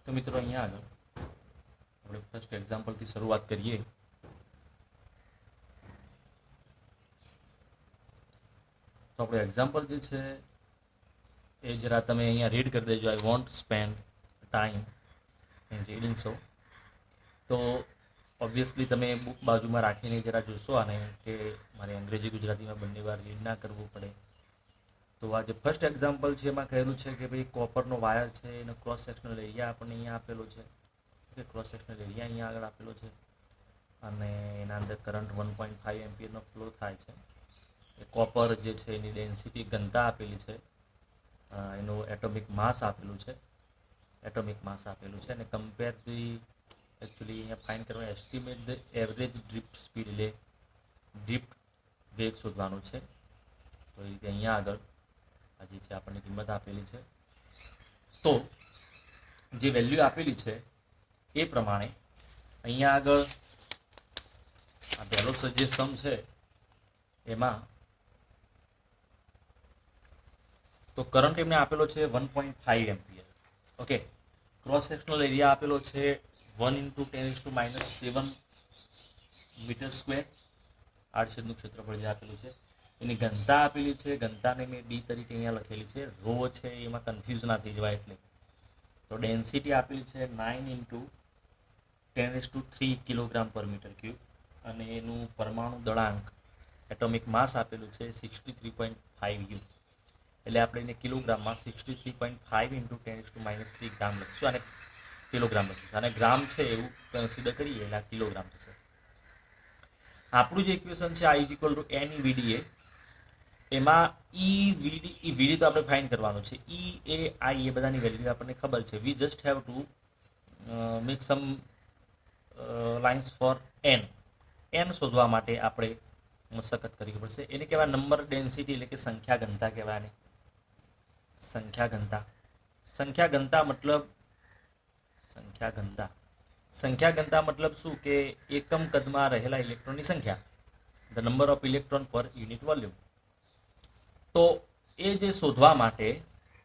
तो मित्रों अहींया આગળ આપણે ફર્સ્ટ એક્ઝામ્પલથી શરૂઆત કરીએ। તો આપણું એક્ઝામ્પલ જે છે એ જરા તમે અહીંયા રીડ કરી દેજો। I won't spend time in reading so. તો ઓબ્વિયસલી તમે બુક બાજુમાં રાખીને જરા જોશો આને કે મારે અંગ્રેજી ગુજરાતીમાં બંને વાર રીડ ના કરવું પડે। તો આ જે ફર્સ્ટ એક્ઝામ્પલ છે એમાં કહેલું છે કે ભાઈ કોપરનો વાયર છે એનો ક્રોસ સેક્શનલ એરિયા આપણને અહીંયા આપેલો છે કે ક્રોસ સેક્શનલ એરિયા અહીંયા આગળ આપેલો છે અને એના અંદર કરંટ 1.5 એમ્પિયરનો ફ્લો થાય છે। એ કોપર જે છે એની ડેન્સિટી ઘનતા આપેલી છે, એનું એટોમિક માસ આપેલું છે, અને કમ્પેર ધી એકચ્યુઅલી અહીંયા ફાઇન્ડ કરવાનું estimate the average drift speed, એટલે ડ્રિફ્ટ વેગ શોધવાનું છે। તો એ રીતે અહીંયા આગળ આજે છે આપણને કિંમત આપેલી છે। તો જે વેલ્યુ આપેલી છે એ પ્રમાણે અહીંયા આગળ આ પહેલો જે સમ છે એમાં તો કરંટ એમને આપેલો છે 1.5 ampere. Okay, cross sectional area આપેલો છે 1 × 10⁻⁷ મીટર સ્ક્વેર, આડછેદનું ક્ષેત્રફળ જે આપેલું છે। એની ઘનતા આપેલી છે, ઘનતાને મેં ડી તરીકે અહીંયા લખેલી છે, રો છે એમાં કન્ફ્યુઝ ના થઈ જવાય એટલે। તો ડેન્સિટી આપેલી છે 9 × 10⁻³ કિલોગ્રામ પર મીટર ક્યુબ અને એનું પરમાણુ દળાંક એટોમિક માસ આપેલું છે 63.5 યુ, એટલે આપણે એને કિલોગ્રામમાં 63.5 × 10⁻³ ગ્રામ લખીશું અને કિલોગ્રામ લખીશું, અને ગ્રામ છે એવું કન્સિડર કરીએ એટલે કિલોગ્રામ થશે। આપણું જે ઇક્વેશન છે I = NEVDA, એમાં વીડી તો આપણે ફાઇન્ડ કરવાનું છે, ઈ એ આઈ એ બધાની વેલ્યુ આપણને ખબર છે। We just have to make some lines for an શોધવા માટે આપણે મશક્કત કરવી પડશે। એને કહેવાય નંબર ડેન્સિટી, એટલે કે સંખ્યા ઘનતા કહેવાય આને। સંખ્યા ઘનતા મતલબ શું કે એકમ કદમાં રહેલા ઇલેક્ટ્રોનની સંખ્યા, ધ નંબર ઓફ ઇલેક્ટ્રોન પર યુનિટ વોલ્યુમ। તો એ જે શોધવા માટે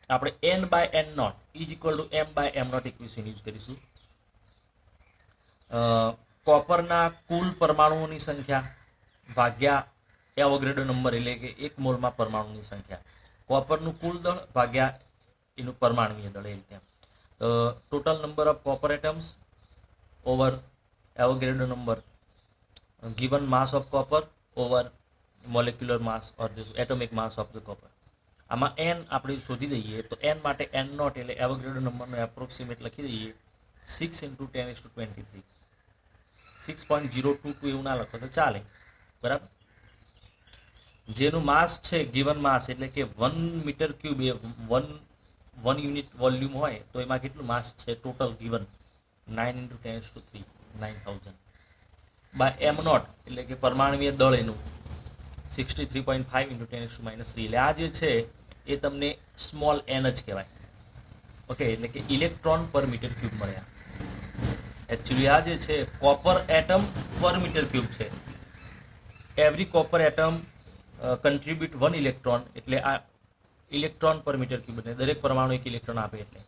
આપણે n/n0 = m/m0 ઇક્વેશન યુઝ કરીશું। કોપરના કુલ પરમાણુઓની સંખ્યા ભાગ્યા એવોગાડ્રો નંબર, એટલે કે 1 મોલમાં પરમાણુની સંખ્યા, કોપરનું કુલ દળ ભાગ્યા એનું પરમાણુય દળ, એ રીતે total number of copper atoms over Avogadro number given mass of copper over molecular mass or the atomic mass of the copper। આમાં n આપણે શોધી દઈએ તો n માટે n0 એટલે એવોગાડ્રો નંબરનો એપ્રોક્સિમેટ લખી દઈએ 6 × 10⁻23, 6.022 એવું ના લખો તો ચાલે, બરાબર। જેનું માસ છે ગિવન માસ, એટલે કે 1 મીટર ક્યુબ એ 1 યુનિટ વોલ્યુમ હોય તો એમાં કેટલું માસ છે ટોટલ ગિવન 9 × 10⁻³ 9000 બાય m0 એટલે કે પરમાણુય દળ એનું 63.5 × 10⁻³ એટલે આ જે છે એ તમને સ્મોલ n જ કહેવાય। ઓકે, એટલે કે ઇલેક્ટ્રોન પર મીટર ક્યુબ મળ્યા। એકચ્યુઅલી આ જે છે કોપર એટમ પર મીટર ક્યુબ છે। Every copper atom contribute 1 electron, એટલે આ ઇલેક્ટ્રોન પર મીટર ક્યુબ, એટલે દરેક પરમાણુ 1 ઇલેક્ટ્રોન આપે એટલે।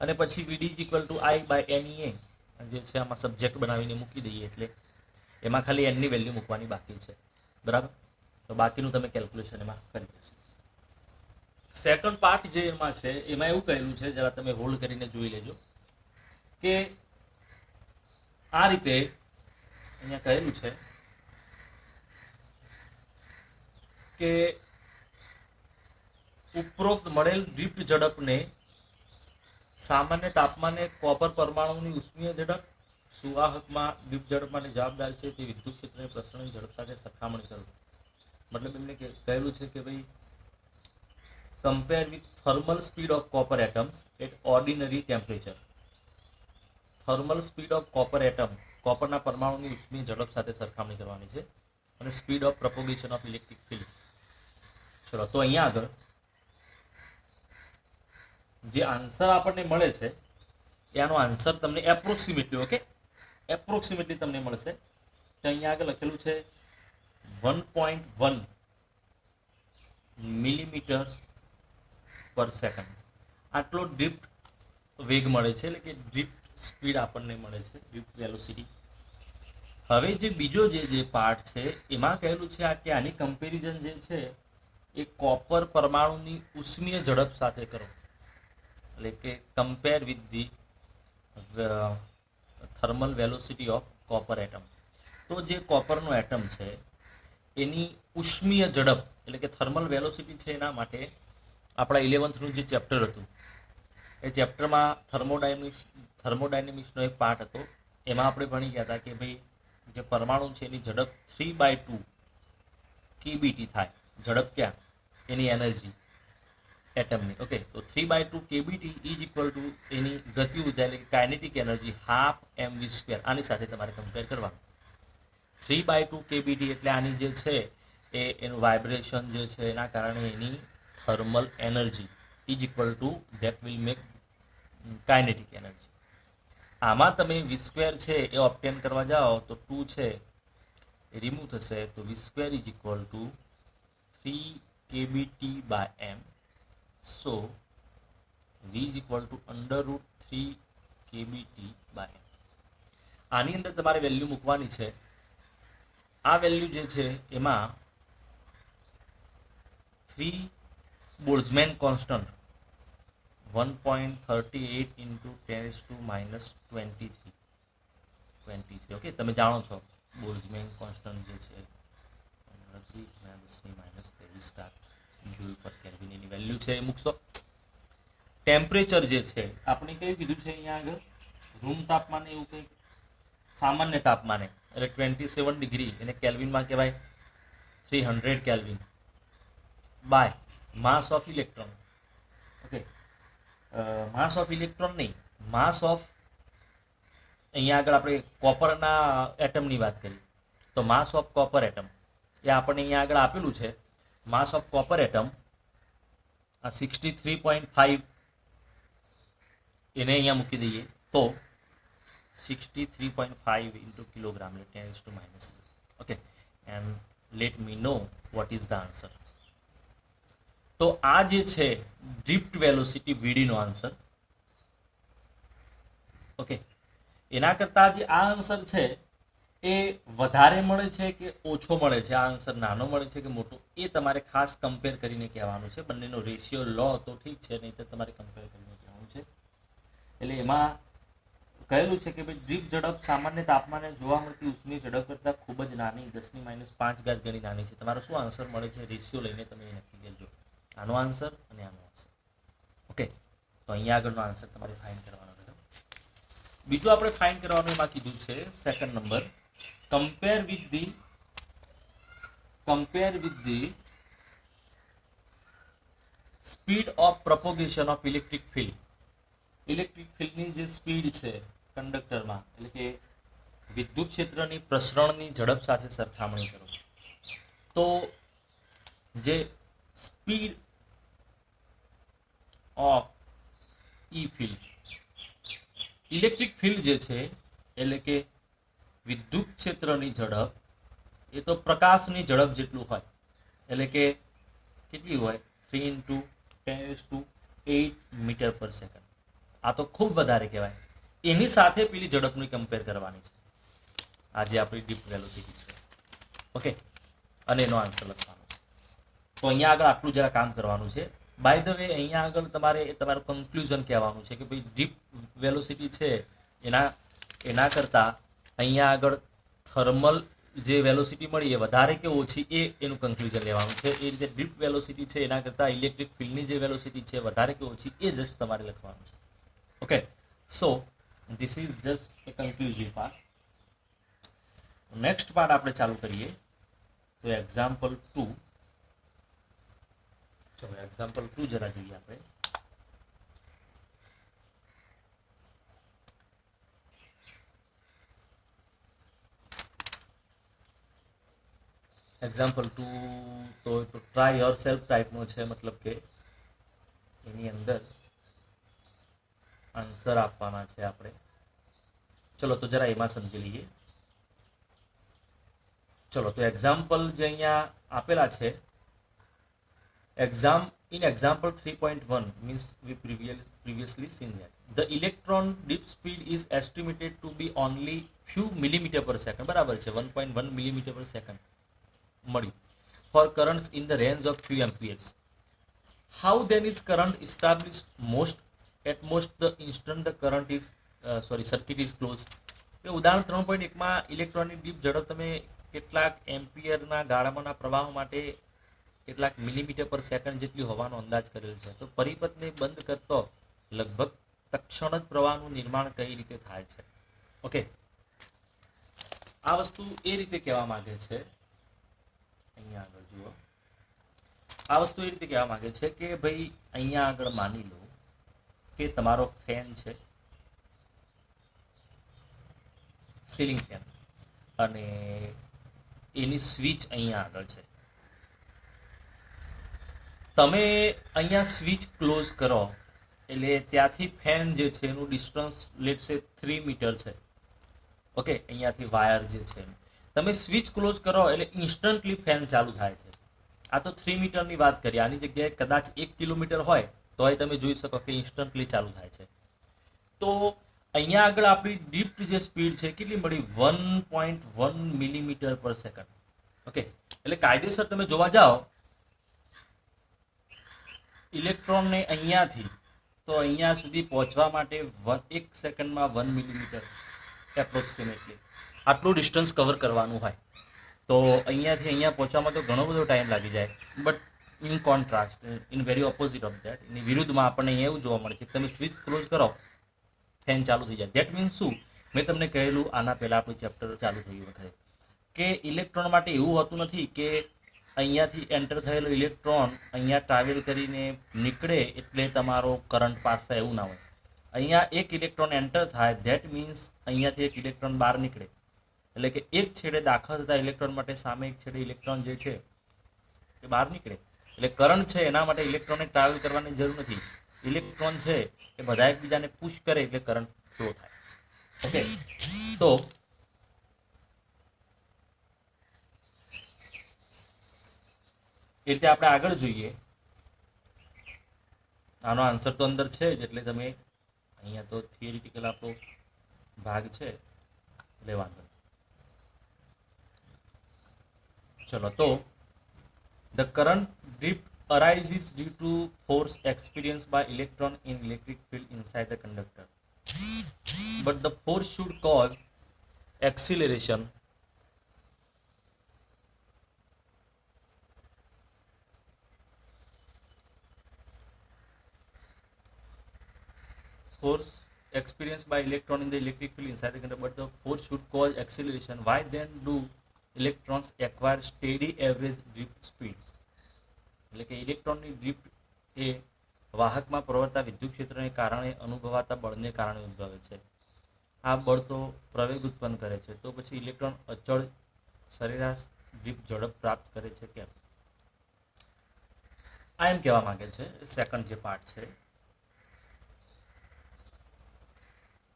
અને પછી VD = I/NEA જે છે આમાં સબ્જેક્ટ બનાવીને મૂકી દઈએ, એટલે એમાં ખાલી n ની વેલ્યુ મૂકવાની બાકી છે, બરાબર। તો બાકીનું તમે કેલ્ક્યુલેશન એમાં કરી દેશો। સેકન્ડ પાર્ટ જે એમાં છે એમાં એવું કહેલું છે, જરા તમે હોલ્ડ કરીને જોઈ લેજો કે આ રીતે અહીંયા કહેલું છે કે ઉપરોક્ત મળેલ ડ્રિફ્ટ ઝડપને સામાન્ય તાપમાને કોપર પરમાણુની ઉષ્મીય ઝડપ સુવાહકમાં ડ્રિફ્ટ ઝડપ માટે જવાબદાર છે તે વિદ્યુત ક્ષેત્રની પ્રસરણની ઝડપ સાથે સરખામણી કરો। મતલબ એમને કહેલું છે કે ભાઈ compare with thermal speed of copper atoms at ordinary temperature. Thermal speed of copper atom, કોપરના પરમાણુની ઉષ્મીય ઝડપ સાથે સરખામણી કરવાની છે, અને speed of propagation of electric field. ચલો, તો અહીંયા આગળ જે આન્સર આપણને મળે છે એનો આન્સર તમને એપ્રોક્સિમેટલી, ઓકે, એપ્રોક્સિમેટલી તમને મળશે। તો અહીંયા આગળ લખેલું છે 1.1 મિલીમીટર પર સેકન્ડ। આટલો ડ્રિફ્ટ વેગ મળે છે, એટલે કે ડ્રિફ્ટ સ્પીડ આપણને મળે છે, ડ્રિફ્ટ વેલોસિટી. હવે જે બીજો જે પાર્ટ છે એમાં કહેલું છે કે આની કમ્પેરિઝન જે છે એ કોપર પરમાણુની ઉષ્મીય ઝડપ સાથે કરો, એટલે કે compare with the thermal velocity of copper atom. તો જે કોપરનો એટમ છે એની ઉષ્મીય ઝડપ એટલે કે થર્મલ વેલોસિટી છે, એના માટે આપણા 11thનું જે ચેપ્ટર હતું એ ચેપ્ટરમાં થર્મોડાયનેમિક્સનો એક પાર્ટ હતો. એમાં આપણે ભણી ગયા હતા કે ભાઈ જે પરમાણુ છે એની ઝડપ 3/2 કેબીટી થાય. ઝડપ ક્યાં? એની એનર્જી એટમની. ઓકે, તો 3/2 કેબીટી ઇઝ ઇક્વલ ટુ એની ગતિ ઉર્જા એટલે કે કાઇનેટિક એનર્જી હાફ mv². આની સાથે તમારે કમ્પેર કરવાનું. 3/2 કેબીટી એટલે આની જે છે એ એનું વાઇબ્રેશન જે છે એના કારણે એની thermal energy is equal to that will make kinetic energy. આમાં તમે v² છે એ ઓબ્ટેન કરવા જાઓ તો 2 છે એ રિમૂવ થશે, તો v² is equal two 3 kBT/m. So v is equal two √3 kBT/m. આની અંદર તમારે વેલ્યુ મૂકવાની છે. આ વેલ્યુ જે છે એમાં 3 બોલ્ટ્ઝમેન કોન્સ્ટન્ટ 1.38 into 10⁻23. ઓકે, તમે જાણો છો બોલ્ટ્ઝમેન કોન્સ્ટન્ટ જે છે એનર્જી 10⁻23 જૂલ પર કેલ્વિન એની વેલ્યુ છે એ મૂકશો. ટેમ્પરેચર જે છે આપણે કયું કીધું છે અહીંયા આગળ? રૂમ તાપમાને, એવું કંઈક સામાન્ય તાપમાને એટલે 27 ડિગ્રી એને કેલ્વિનમાં કહેવાય 300 kelvin by mass of electron. Okay, mass of electron નહીં, માસ ઓફ, અહીંયા આગળ આપણે કોપરના એટમની વાત કરી તો માસ ઓફ કોપર એટમ એ આપણને અહીંયા આગળ આપેલું છે. માસ ઓફ કોપર એટમ આ 63.5 એને અહીંયા મૂકી દઈએ તો 63.5 into kilogram, 10⁻3. Okay, and let me know what is the answer. તો આ જે છે ડ્રિફ્ટ વેલોસિટી વીડી નો આન્સર. ઓકે, એના કરતા જે આ આન્સર છે એ વધારે મળે છે કે ઓછો મળે છે, આ આન્સર નાનો મળે છે કે મોટો, એ તમારે ખાસ કમ્પેર કરીને કહેવાનું છે. બંનેનો રેશિયો લો તો ઠીક છે, નહીં તો તમારે કમ્પેર કરીને કહેવાનું છે. એટલે એમાં કહેલું છે કે ભાઈ ડ્રિફ્ટ ઝડપ સામાન્ય તાપમાને જોવા મળતી ઉષ્મી ઝડપ કરતાં ખૂબ જ નાની 10⁻5 ગણી નાની છે. તમારો શું આન્સર મળે છે રેશિયો લઈને તમે નક્કી કરજો, આનો આન્સર અને આનો આન્સર. ઓકે, તો અહીંયા આગળનો આન્સર તમારે ફાઇન્ડ કરવાનો છે. બીજું આપણે ફાઇન્ડ કરવાનું એમાં કીધું છે second number, compare with the speed of propagation of electric field. Electric ફિલ્ડની જે સ્પીડ છે કંડક્ટરમાં એટલે કે વિદ્યુત ક્ષેત્રની પ્રસરણની ઝડપ સાથે સરખામણી કરો તો જે speed of E field, electric field જે છે એટલે કે વિદ્યુત ક્ષેત્રની ઝડપ એ તો પ્રકાશની ઝડપ જેટલું હોય, એટલે કે કેટલી હોય 3 × 10⁸ મીટર પર સેકન્ડ. આ તો ખૂબ વધારે કહેવાય. એની સાથે પેલી ઝડપની કમ્પેર કરવાની છે, આ જે આપણી ડ્રિફ્ટ વેલોસિટી છે. ઓકે, અને એનો આન્સર લખવાનો છે. તો અહીંયા આગળ આટલું જરા કામ કરવાનું છે. બાય ધ વે અહીંયા આગળ તમારું કન્ક્લુઝન કહેવાનું છે કે ભાઈ ડ્રિફ્ટ વેલોસિટી છે એના કરતાં અહીંયા આગળ થર્મલ જે વેલોસિટી મળી એ વધારે કે ઓછી એનું કન્ક્લુઝન લેવાનું છે. એ રીતે ડ્રિફ્ટ વેલોસિટી છે એના કરતાં ઇલેક્ટ્રિક ફિલ્ડની જે વેલોસિટી છે વધારે કે ઓછી એ જસ્ટ તમારે લખવાનું છે. Okay, so this is just a conclusive part. Next part આપણે ચાલુ કરીએ તો એક્ઝામ્પલ 2. ચલો એક્ઝામ્પલ 2 જરા જોઈએ આપણે. એક્ઝામ્પલ 2 તો ટ્રાય યોર સેલ્ફ ટાઈપનો છે, મતલબ કે એની અંદર આન્સર આપવાના છે આપણે. ચલો તો જરા એમાં સમજી લઈએ. ચલો તો એક્ઝામ્પલ જે અહીંયા આપેલા છે, exam in example 3.1 means we previously seen that the electron dip speed is estimated to be only few millimeter per second, બરાબર છે 1.1 millimeter per second મળ્યું for currents in the range of few amperes. How then is current established? At most the instant the current is circuit is closed. ઉદાહરણ 3.1 માં ઇલેક્ટ્રોનની deep ઝડપ તમે કેટલાક એમ્પિયરના ગાળામાંના પ્રવાહ માટે કેટલાક મિલીમીટર પર સેકન્ડ જેટલી હોવાનો અંદાજ કરેલ છે. તો પરિપથને બંધ કરતો લગભગ તક્ષણ જ પ્રવાહનું નિર્માણ કઈ રીતે થાય છે. ઓકે, આ વસ્તુ એ રીતે કહેવા માંગે છે, અહીંયા આગળ જુઓ, આ વસ્તુ એ રીતે કહેવા માંગે છે કે ભાઈ અહીંયા આગળ માની લો કે તમારો ફેન છે, સીલિંગ ફેન, અને એની સ્વિચ અહીંયા આગળ છે. તમે અહીંયા સ્વિચ ક્લોઝ કરો એટલે ત્યાંથી ફેન જે છે એનું ડિસ્ટન્સ લેટ સે 3 મીટર છે. ઓકે, અહીંયાથી વાયર જે છે તમે સ્વિચ ક્લોઝ કરો એટલે ઇન્સ્ટન્ટલી ફેન ચાલુ થાય છે. આ તો 3 મીટરની વાત કરીએ, આની જગ્યાએ કદાચ 1 કિલોમીટર હોય તો તમે જોઈ શકો કે ઇન્સ્ટન્ટલી ચાલુ થાય છે. તો અહીંયા આગળ આપણી ડિપ્ટ જે સ્પીડ છે કેટલી મળી? 1.1 મિલીમીટર પર સેકન્ડ. ઓકે, એટલે કાયદેસર તમે જોવા જાઓ ઇલેક્ટ્રોનને અહીંયાથી તો અહીંયા સુધી પહોંચવા માટે 1 સેકન્ડમાં 1 મિલીમીટર એપ્રોક્સિમેટલી આટલું ડિસ્ટન્સ કવર કરવાનું હોય. તો અહીંયાથી અહીંયા પહોંચવામાં તો ઘણો બધો ટાઈમ લાગી જાય. But in contrast, in very opposite of that, એની વિરુદ્ધમાં આપણને અહીંયા એવું જોવા મળે છે કે તમે સ્વિચ ક્લોઝ કરો ફેન ચાલુ થઈ જાય. ધેટ મીન્સ શું? મેં તમને કહેલું આના પહેલાં આપણું ચેપ્ટર ચાલુ થયું વખતે કે ઇલેક્ટ્રોન માટે એવું હોતું નથી કે અહીંયાથી એન્ટર થયેલો ઇલેક્ટ્રોન અહીંયા ટ્રાવેલ કરીને નીકળે એટલે તમારો કરંટ પાસ થાય, એવું ના હોય. અહીંયા એક ઇલેક્ટ્રોન એન્ટર થાય ધેટ મીન્સ અહીંયાથી એક ઇલેક્ટ્રોન બહાર નીકળે, એટલે કે એક છેડે દાખલ થતા ઇલેક્ટ્રોન માટે સામે એક છેડે ઇલેક્ટ્રોન જે છે એ બહાર નીકળે. એટલે કરંટ છે એના માટે ઇલેક્ટ્રોનને ટ્રાવેલ કરવાની જરૂર નથી. ઇલેક્ટ્રોન છે એ બધા એકબીજાને પુશ કરે એટલે કરંટ ફ્લો થાય. ઓકે, તો એ રીતે આપણે આગળ જોઈએ. આનો આન્સર તો અંદર છે જ, એટલે તમે અહીંયા તો થિયરિટિકલ આપણો ભાગ છે એટલે વાંધો નહીં. ચલો, તો the current drift arises due to force experienced by electron in electric field inside the conductor, but the force should cause acceleration experienced by electron in the electric field inside the conductor, but the force should cause acceleration. Why then do electrons acquire steady average drift speed? એટલે કે ઇલેક્ટ્રોનની drift એ વાહકમાં પ્રવર્તતા વિદ્યુત ક્ષેત્રને કારણે અનુભવાતા બળને કારણે ઉદ્ભવે છે. આ બળ તો પ્રવેગ ઉત્પન્ન કરે છે, તો પછી ઇલેક્ટ્રોન અચળ સરેરાશ ડ્રિફ્ટ ઝડપ પ્રાપ્ત કરે છે કેમ? આ એમ કહેવા માંગે છે, સેકન્ડ જે પાર્ટ છે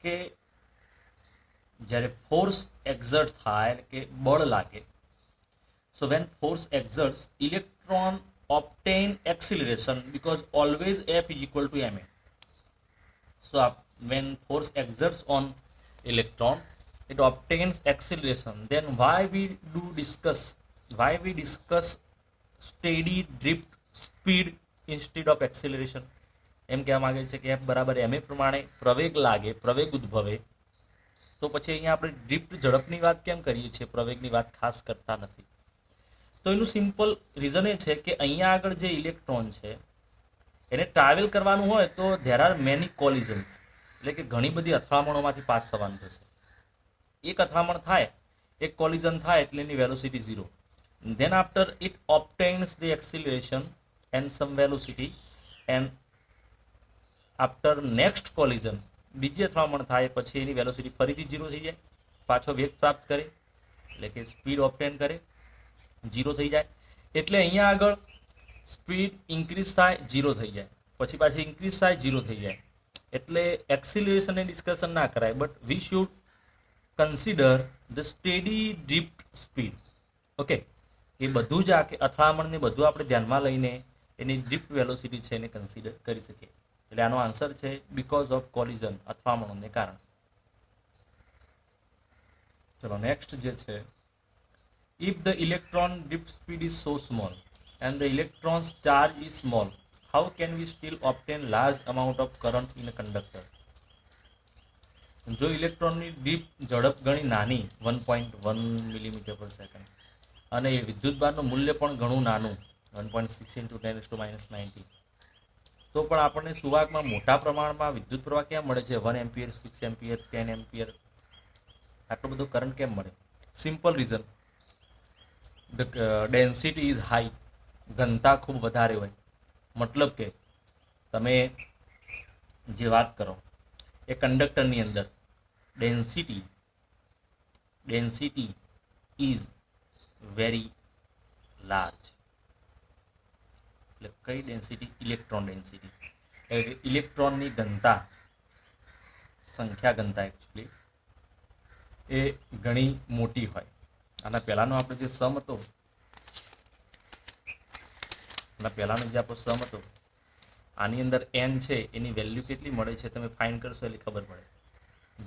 કે જ્યારે ફોર્સ એક્ઝર્ટ થાય કે બળ લાગે, so when force exerts, electron obtain acceleration because always F is equal to ma. So when force exerts on electron, it obtains acceleration. Then why we discuss steady drift speed instead of acceleration? એમ કહેવા માંગે છે કે F બરાબર ma પ્રમાણે પ્રવેગ લાગે, પ્રવેગ ઉદ્ભવે, તો પછી અહીંયા આપણે ડ્રિફ્ટ ઝડપની વાત કેમ કરીએ છીએ, પ્રવેગની વાત ખાસ કરતા નથી? તો એનું સિમ્પલ રીઝન એ છે કે અહીંયા આગળ જે ઇલેક્ટ્રોન છે એને ટ્રાવેલ કરવાનું હોય તો ધેર આર મેની કોલિઝન્સ, એટલે કે ઘણી બધી અથડામણોમાંથી પાસ થવાનું થશે. એક અથડામણ થાય, એક કોલિઝન થાય એટલે એની velocity 0. Then after it obtains the acceleration and some velocity, and after next collision બીજી અથડામણ થાય પછી એની વેલોસિટી ફરીથી 0 થઈ જાય, પાછો વેગ પ્રાપ્ત કરે એટલે કે સ્પીડ ઓબ્ટેન કરે, 0 થઈ જાય. એટલે અહીંયા આગળ સ્પીડ ઇન્ક્રીઝ થાય, 0 થઈ જાય, પછી પાછી ઇન્ક્રીઝ થાય, 0 થઈ જાય. એટલે એક્સિલરેશનની ડિસ્કશન ના કરાય, but we should consider the steady drift speed. Okay, એ બધું જ આ અથડામણને બધું આપણે ધ્યાનમાં લઈને એની ડ્રિફ્ટ વેલોસિટી છે એને કન્સિડર કરી શકીએ. એટલે આનો આન્સર છે બીકોઝ ઓફ કોલિઝન, અથડામણોને કારણે. ચલો નેક્સ્ટ જે છે, if the electron drift speed is so small and the electron's charge is small, how can we still obtain large amount of current in a conductor? જો ઇલેક્ટ્રોનની drift ઝડપ ઘણી નાની 1.1 millimetre પર સેકન્ડ અને વિદ્યુતભારનું મૂલ્ય પણ ઘણું નાનું 1.6 × 10⁻⁹ તો પણ આપણને સુવાહકમાં મોટા પ્રમાણમાં વિદ્યુત પ્રવાહ કેમ મળે છે? 1 એમ્પિયર, 6 એમ્પિયર, 10 એમ્પિયર, આટલો બધો કરંટ કેમ મળે? Simple reason, the density is high, ઘનતા ખૂબ વધારે હોય. મતલબ કે તમે જે વાત કરો એ કંડક્ટરની અંદર ડેન્સિટી ઇઝ વેરી લાર્જ. એટલે કઈ ડેન્સિટી? Electron density. એટલે ઇલેક્ટ્રોનની ઘનતા, સંખ્યા ઘનતા એકચ્યુઅલી એ ઘણી મોટી હોય. આના પહેલાનો આપણે જે સમ હતો, આની અંદર n છે એની વેલ્યુ કેટલી મળે છે તમે ફાઇન્ડ કરશો એટલે ખબર પડે.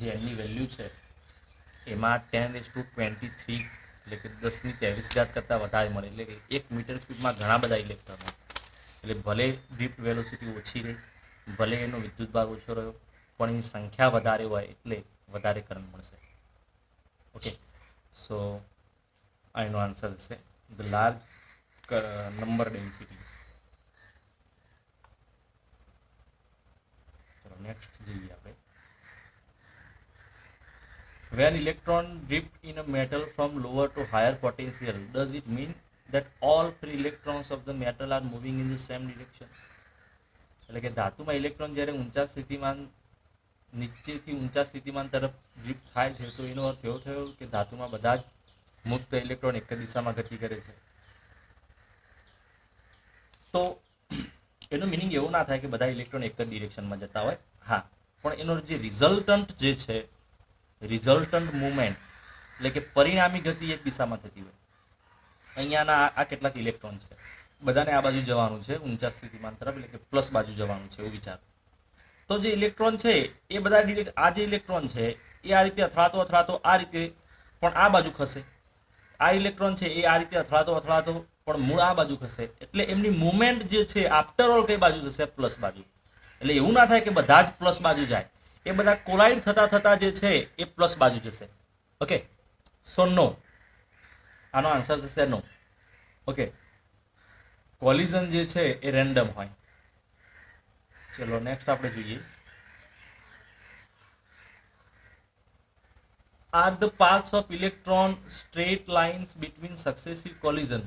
જે n ની વેલ્યુ છે એમાં 10⁻23 એટલે કે 10⁻23 કરતાં વધારે મળે. એટલે કે 1 મીટર ક્યુબમાં ઘણા બધા ઇલેક્ટ્રોન. એટલે ભલે ડ્રિફ્ટ વેલોસિટી ઓછી રહી, ભલે એનો વિદ્યુતભાર ઓછો રહ્યો, પણ એની સંખ્યા વધારે હોય એટલે વધારે કરંટ મળશે. ઓકે, સો આનો આન્સર છે ધ લાર્જ નંબર ડેન્સિટી. ચલો નેક્સ્ટ જોઈએ આપણે. When electron drift in a metal from lower to higher potential, does it mean that all free electrons of the metal are moving in the same direction? એટલે કે ધાતુમાં electron જ્યારે ઊંચા સ્થિતિમાન નીચેથી ઊંચા સ્થિતિમાન તરફ ડ્રિફ્ટ થાય છે તો એનો અર્થ એવો થયો કે ધાતુમાં બધા જ મુક્ત ઇલેક્ટ્રોન એક જ દિશામાં ગતિ કરે છે. તો એનો મિનિંગ એવું ના થાય કે બધા ઇલેક્ટ્રોન એક જ ડિરેક્શનમાં જતા હોય. હા, પણ એનો જે રિઝલ્ટન્ટ જે છે, રિઝલ્ટન્ટ મુવમેન્ટ એટલે કે પરિણામી ગતિ એક દિશામાં થતી હોય. અહીંયાના આ કેટલાક ઇલેક્ટ્રોન છે, બધાને આ બાજુ જવાનું છે ઊંચા સ્થિતિમાન તરફ, એટલે કે પ્લસ બાજુ જવાનું છે એવું વિચાર. તો જે ઇલેક્ટ્રોન છે એ બધા આ જે ઇલેક્ટ્રોન છે એ આ રીતે અથડાતો આ રીતે પણ આ બાજુ ખસે. આ ઇલેક્ટ્રોન છે એ આ રીતે અથડાતો પણ મૂળ આ બાજુ ખસે. એટલે એમની મુવમેન્ટ જે છે આફ્ટર ઓલ કઈ બાજુ જશે? પ્લસ બાજુ. એટલે એવું ના થાય કે બધા જ પ્લસ બાજુ જાય, એ બધા કોલાઇડ થતા જે છે એ પ્લસ બાજુ જશે. ઓકે, સો નો, આનો આન્સર થશે નો. ઓકે, કોલિઝન જે છે એ રેન્ડમ હોય. ચલો નેક્સ્ટ આપણે જોઈએ. Are the paths of electron straight lines between successive collision?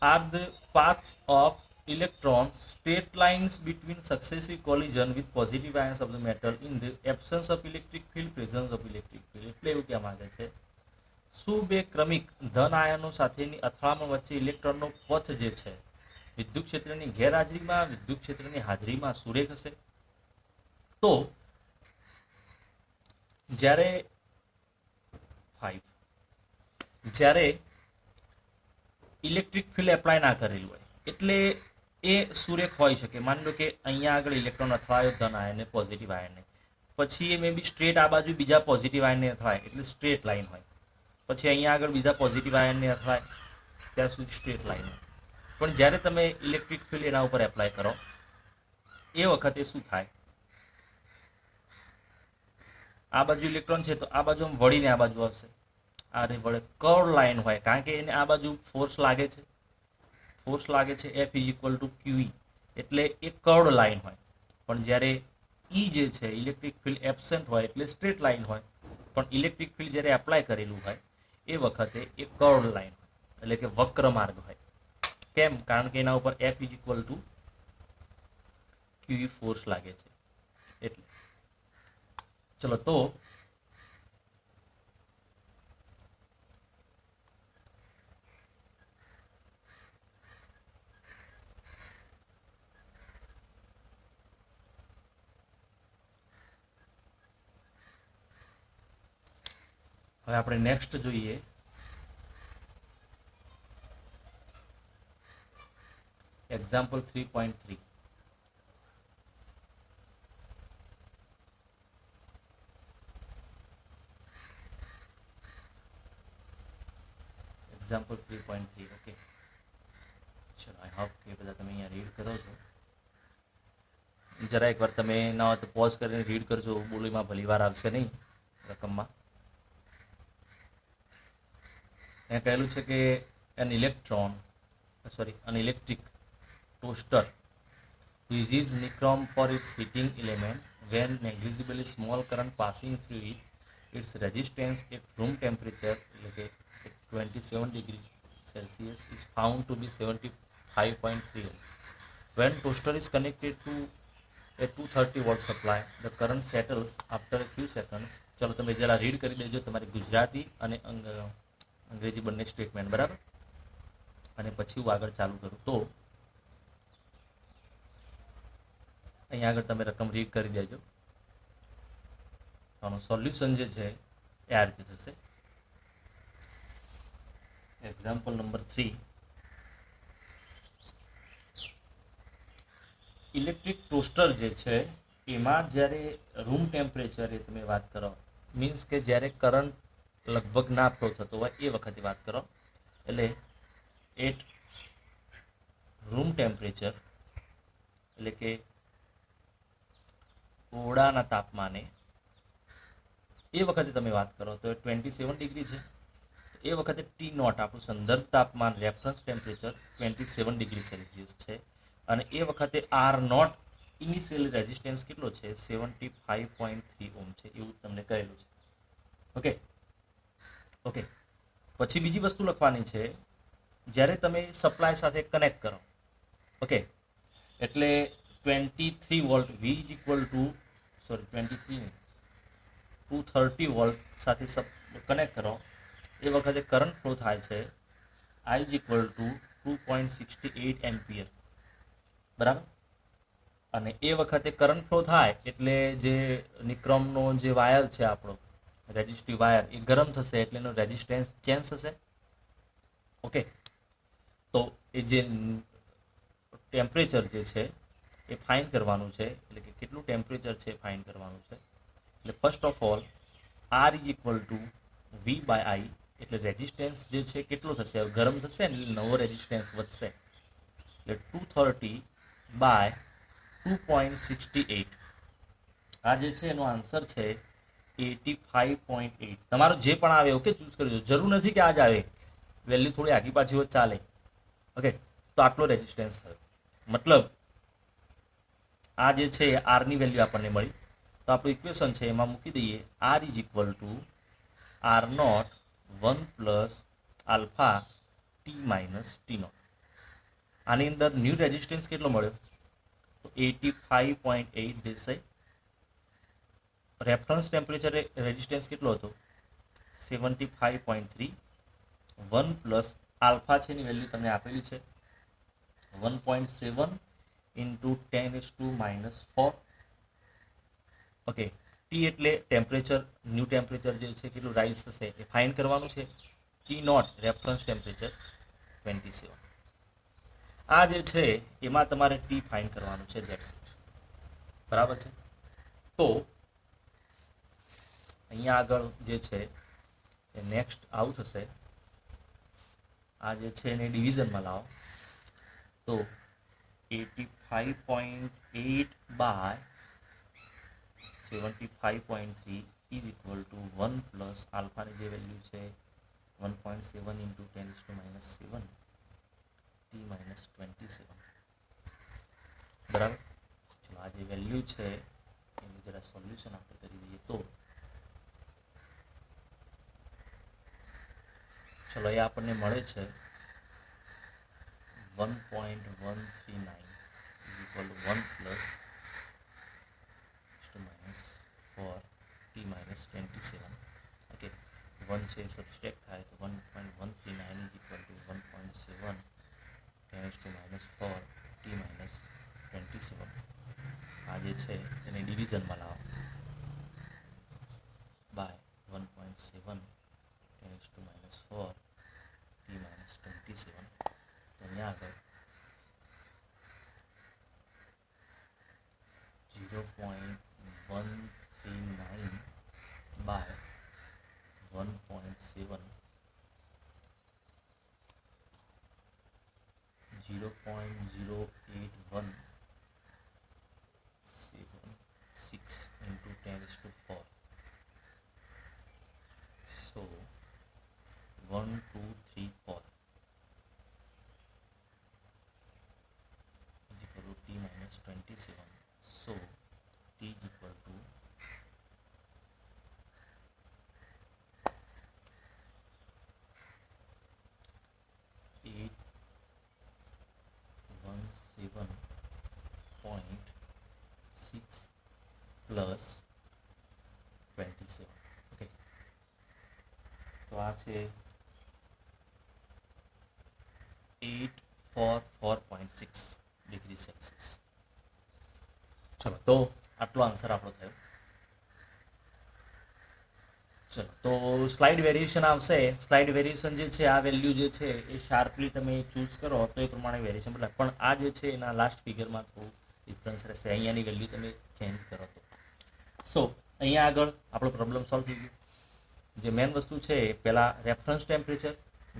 Are the paths of electrons straight lines between successive collision with positive ions of the metal in the absence of electric field, presence of electric field? એટલે એવું કહેવા માંગે છે, શું બે ક્રમિક ધન આયનો સાથેની અથડામણ વચ્ચે ઇલેક્ટ્રોનનો પથ જે છે વિદ્યુત ક્ષેત્રની ગેરહાજરીમાં, વિદ્યુત ક્ષેત્રની હાજરીમાં સુરેખ હશે? તો જ્યારે ઇલેક્ટ્રિક ફિલ્ડ એપ્લાય ના કરેલું હોય એટલે એ સુરેખ હોઈ શકે. માની લો કે અહીંયા આગળ ઇલેક્ટ્રોન અથડાયો ધન આયનને, પોઝિટિવ આયનને, પછી એ મે બી સ્ટ્રેટ આ બાજુ બીજા પોઝિટિવ આયનને અથડાય એટલે સ્ટ્રેટ લાઈન હોય. પછી અહીંયા આગળ બીજા પોઝિટિવ આયનને અથડાય ત્યાં સુધી સ્ટ્રેટ લાઈન હોય. પણ જ્યારે તમે ઇલેક્ટ્રિક ફિલ્ડ એના ઉપર એપ્લાય કરો એ વખતે શું થાય? આ બાજુ ઇલેક્ટ્રોન છે તો આ બાજુ વળીને આ બાજુ આવશે, આ વળે કર્વ લાઈન હોય, કારણ કે એને આ બાજુ ફોર્સ લાગે છે, F = QE, એટલે એ કર્વ લાઈન હોય. પણ જ્યારે E જે છે ઇલેક્ટ્રિક ફિલ્ડ એબસેન્ટ હોય એટલે સ્ટ્રેટ લાઈન હોય. પણ ઇલેક્ટ્રિક ફિલ્ડ જ્યારે એપ્લાય કરેલું હોય એ વખતે એ કર્વ લાઈન હોય, એટલે કે વક્ર માર્ગ હોય. કેમ? કારણ કે એના ઉપર F = QE ફોર્સ લાગે છે એટલે. ચલો તો હવે આપણે નેક્સ્ટ જોઈએ. એક્ઝામ્પલ 3.3. એક્ઝામ્પલ 3.3. ઓકે, ચલો આઈ હોપ કે બધા તમે અહીંયા રીડ કરો છો. જરા એકવાર તમે ના હોય તો પોઝ કરીને રીડ કરજો. બોલીમાં ભલી વાર આવશે નહીં રકમમાં. અહીંયા કહેલું છે કે an electric toaster uses nichrome for its heating element. When negligibly small current passing through it, its resistance at room temperature, like 27 degrees Celsius, is found to be 75.3 ohm. When toaster is connected to a 230 volt supply, the current settles after a few seconds. ચલો તમે જરા read કરી દેજો તમારી ગુજરાતી અને અંગ્રેજી બંને statement, બરાબર? અને પછી હું આગળ ચાલુ કરું તો અહીંયા આગળ તમે રકમ રીડ કરી દેજો. આનું સોલ્યુશન જે છે એ આ રીતે થશે. Example number 3. ઇલેક્ટ્રિક ટોસ્ટર જે છે એમાં જ્યારે રૂમ ટેમ્પરેચરે તમે વાત કરો, મીન્સ કે જ્યારે કરંટ લગભગ ના ફ્લો થતો હોય એ વખતે વાત કરો, એટલે એટ રૂમ ટેમ્પરેચર એટલે કે ઓરડાના તાપમાને એ વખતે તમે વાત કરો તો 27 ડિગ્રી છે. એ વખતે ટી નોટ આપણું સંદર્ભ તાપમાન રેફરન્સ ટેમ્પરેચર 27 ડિગ્રી સેલ્સિયસ છે. અને એ વખતે આર નોટ ઇનિશિયલ રેઝિસ્ટન્સ કેટલો છે 75.3 ઓમ છે, એવું તમને કહેલું છે. ઓકે ઓકે, પછી બીજી વસ્તુ લખવાની છે જ્યારે તમે સપ્લાય સાથે કનેક્ટ કરો. ઓકે, એટલે 23 volt V is equal to 230 volt સાથે કનેક્ટ કરો એ વખતે કરંટ ફ્લો થાય છે I is equal to 2.68 ampere, બરાબર? અને એ વખતે કરંટ ફ્લો થાય એટલે જે નિક્રોમનો જે વાયર છે આપણો રેઝિસ્ટિવ વાયર એ ગરમ થશે એટલે એનો રેઝિસ્ટન્સ ચેન્જ થશે. ઓકે, તો એ જે ટેમ્પરેચર જે છે એ ફાઇન કરવાનું છે, એટલે કે કેટલું ટેમ્પરેચર છે ફાઇન કરવાનું છે. એટલે first of all R is equal to V by I, એટલે રેઝિસ્ટન્સ જે છે કેટલો થશે, ગરમ થશે ને નવો રેઝિસ્ટન્સ વધશે, એટલે 230 બાય 2.68. આ જે છે એનો આન્સર છે 85.8. તમારો જે પણ આવે ઓકે ચૂઝ કરજો, જરૂર નથી કે આ જ આવે, વેલ્યુ થોડી આગી પાછી હોય ચાલે. ઓકે, તો આટલો રેઝિસ્ટન્સ થયો, મતલબ આ જે છે આરની વેલ્યુ આપણને મળી. તો આપણું ઇક્વેશન છે એમાં મૂકી દઈએ R is equal to R naught 1 plus alpha T minus T naught. આની અંદર ન્યૂ રેઝિસ્ટન્સ કેટલો મળ્યો તો 85.8 દેસાઈ. રેફરન્સ ટેમ્પરેચર રેઝિસ્ટન્સ કેટલો હતો 75.3. 1 પ્લસ આલ્ફા છે એની વેલ્યુ તમને આપેલી છે 1.7 ઇન્ટુ 10⁻⁴. ઓકે, ટી એટલે ટેમ્પરેચર, ન્યૂ ટેમ્પરેચર જે છે કેટલું રાઇઝ થશે એ ફાઇન કરવાનું છે. T naught reference temperature 27. આ જે છે એમાં તમારે ટી ફાઇન કરવાનું છે, ધેટ્સ ઇટ, બરાબર છે? તો અહીંયા આગળ જે છે એ નેક્સ્ટ આવું થશે. આ જે છે એને ડિવિઝનમાં લાવો તો 85.8 by 75.3 is equal to 1 plus આલ્ફાની જે વેલ્યુ છે 1.7 ઇન્ટુ 10⁻⁷ ટી માઇનસ 27, બરાબર? ચલો આ જે વેલ્યુ છે એનું જરા સોલ્યુશન આપણે કરી દઈએ તો ચલો એ આપણને મળે છે 1.139 is equal to 1 plus -4 T minus 27. Okay, 1 છે સબસ્ટ્રેક્ટ થાય તો 1.139 is equal two 1.7 10⁻⁴ T minus 27. આ જે છે એને ડિવિઝનમાં લાવો બાય 1.7 10⁻⁴ ટી માઇનસ 27. તો અહીંયા આગળ 0.139 by 1.7, 0.0817 into 10⁴. So 1 2 3 4 is equal to t minus 27. So t is equal to 817.6 plus 27. Okay, તો આ છે 844.6 ડિગ્રી સેલ્સિયસ. ચલો, તો આટલો આન્સર આપણો થયો. ચલો, તો સ્લાઇડ વેરિએશન આવશે. સ્લાઇડ વેરિએશન જે છે, આ વેલ્યુ જે છે એ શાર્પલી તમે ચૂઝ કરો તો એ પ્રમાણે વેરિએશન બદલાય. પણ આ જે છે એના લાસ્ટ ફિગરમાં થોડું ડિફરન્સ રહેશે. અહીંયાની વેલ્યુ તમે ચેન્જ કરો તો. સો અહીંયા આગળ આપણો પ્રોબ્લેમ સોલ્વ થઈ ગયો. જે મેઇન વસ્તુ છે પહેલાં રેફરન્સ ટેમ્પરેચર,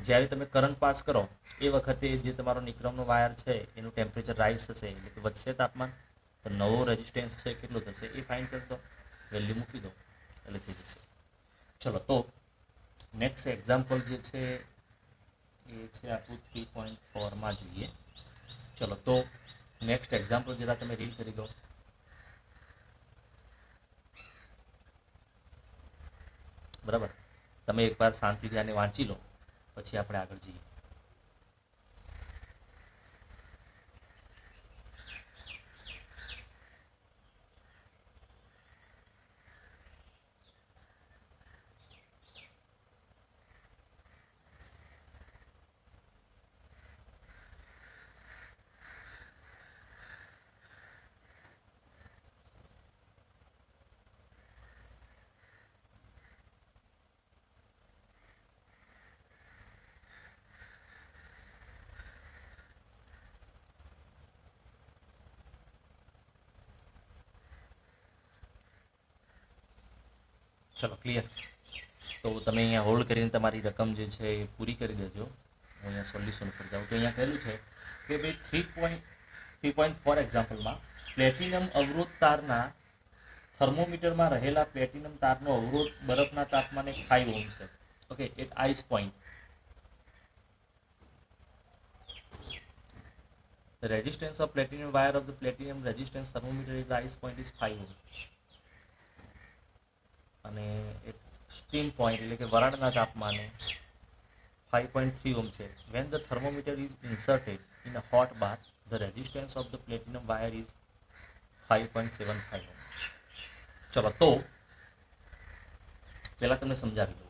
જ્યારે તમે કરંટ પાસ કરો એ વખતે જે તમારો નિક્રોમનો વાયર છે એનું ટેમ્પરેચર રાઇઝ થશે, એટલે કે વધશે તાપમાન, તો નવો રેઝિસ્ટન્સ છે કેટલો થશે એ ફાઇન્ડ કરી દો, વેલ્યુ મૂકી દો એટલે થઈ જશે. ચલો, તો નેક્સ્ટ એક્ઝામ્પલ જે છે એ છે આપણું 3.4માં જોઈએ. ચલો, તો નેક્સ્ટ એક્ઝામ્પલ જરા તમે રીડ કરી દો. બરાબર, તમે એકવાર શાંતિથી આને વાંચી લો, પછી આપણે આગળ જઈએ. ચલો, ક્લિયર. તો તમે અહીંયા હોલ્ડ કરીને તમારી રકમ જે છે એ પૂરી કરી દેજો. હું અહીંયા સોલ્યુશન પર જાઉં તો અહીંયા કહેલું છે કે ભાઈ 3.4 એક્ઝામ્પલમાં પ્લેટિનમ અવરોધ તારના થર્મોમીટરમાં રહેલા પ્લેટિનમ તારનો અવરોધ બરફના તાપમાને 5 ઓહ્મ છે. Okay, at ice point the resistance of platinum wire of the platinum resistance thermometer is the ice point is 5 ohm. અને એક સ્ટીમ પોઈન્ટ એટલે કે વરાળના તાપમાને 5.3 ઓહ્મ છે. when the thermometer is inserted in a hot bath the resistance of the platinum wire is 5.75 ohm. ચલો, તો પહેલા તમને સમજાવી દઉં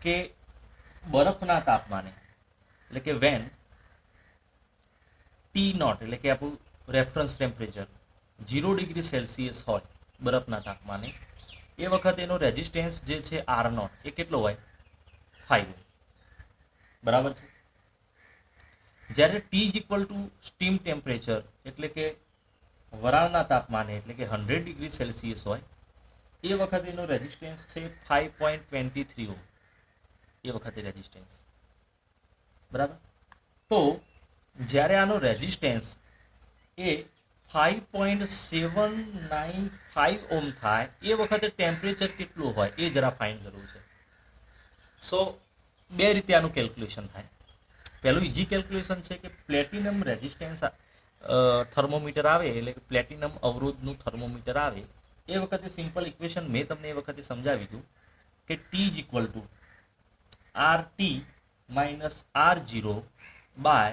કે બરફના તાપમાને એટલે કે when T0 એટલે કે આપણું રેફરન્સ ટેમ્પરેચર 0 ડિગ્રી સેલ્સિયસ હોય બરફના તાપમાને, એ વખતે એનો રેઝિસ્ટન્સ જે છે R0 એ કેટલો હોય? 5 ઓહ્મ. બરાબર છે. જ્યારે T is equal two steam temperature એટલે કે વરાળના તાપમાને એટલે કે 100 ડિગ્રી સેલ્સિયસ હોય એ વખતે એનો રેઝિસ્ટન્સ છે 5.23 ઓહ્મ. એ વખતે રેઝિસ્ટન્સ. બરાબર. તો જ્યારે આનો રેઝિસ્ટન્સ એ 5.795 ઓહ્મ થાય એ વખતે ટેમ્પરેચર કેટલું હોય એ જરા ફાઇન્ડ કરવું છે. સો બે રીતે આનું કેલ્ક્યુલેશન થાય. પહેલું ઇઝી કેલ્ક્યુલેશન છે કે પ્લેટિનમ રેઝિસ્ટન્સ થર્મોમીટર આવે એટલે કે પ્લેટિનમ અવરોધનું થર્મોમીટર આવે એ વખતે સિમ્પલ ઇક્વેશન મેં તમને એ વખતે સમજાવી દીધું કે T is equal two RT minus R0 by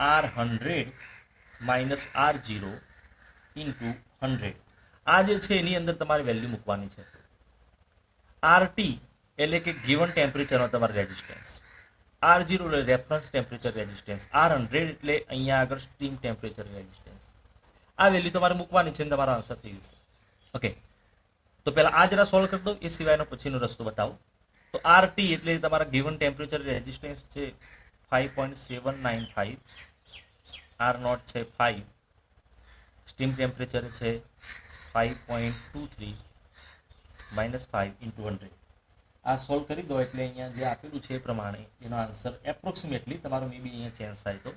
R100 minus R0 into 100. આ જે છે એની અંદર તમારે વેલ્યુ મૂકવાની છે. RT એટલે કે ગિવન ટેમ્પરેચરનો તમારો રેઝિસ્ટન્સ, R0 એટલે રેફરન્સ ટેમ્પરેચર રેઝિસ્ટન્સ, R100 એટલે અહીંયા આગળ સ્ટીમ ટેમ્પરેચર રેઝિસ્ટન્સ. આ વેલ્યુ તમારે મૂકવાની છે અને તમારો આન્સર થઈ જશે. ઓકે, તો પહેલા આ જરા સોલ્વ કરી દો, એ સિવાયનો પછીનો રસ્તો બતાવો. તો RT એટલે તમારા ગિવન ટેમ્પરેચર રેઝિસ્ટન્સ છે 5.795, R0 છે 5 સ્ટીમ ટેમ્પરેચર છે 5.23 -5 × 100. આ સોલ્વ કરી દો એટલે અહીંયા જે આપેલું છે એ પ્રમાણે એનો આન્સર એપ્રોક્સિમેટલી તમારો મે બી અહીંયા ચેન્જ થાય તો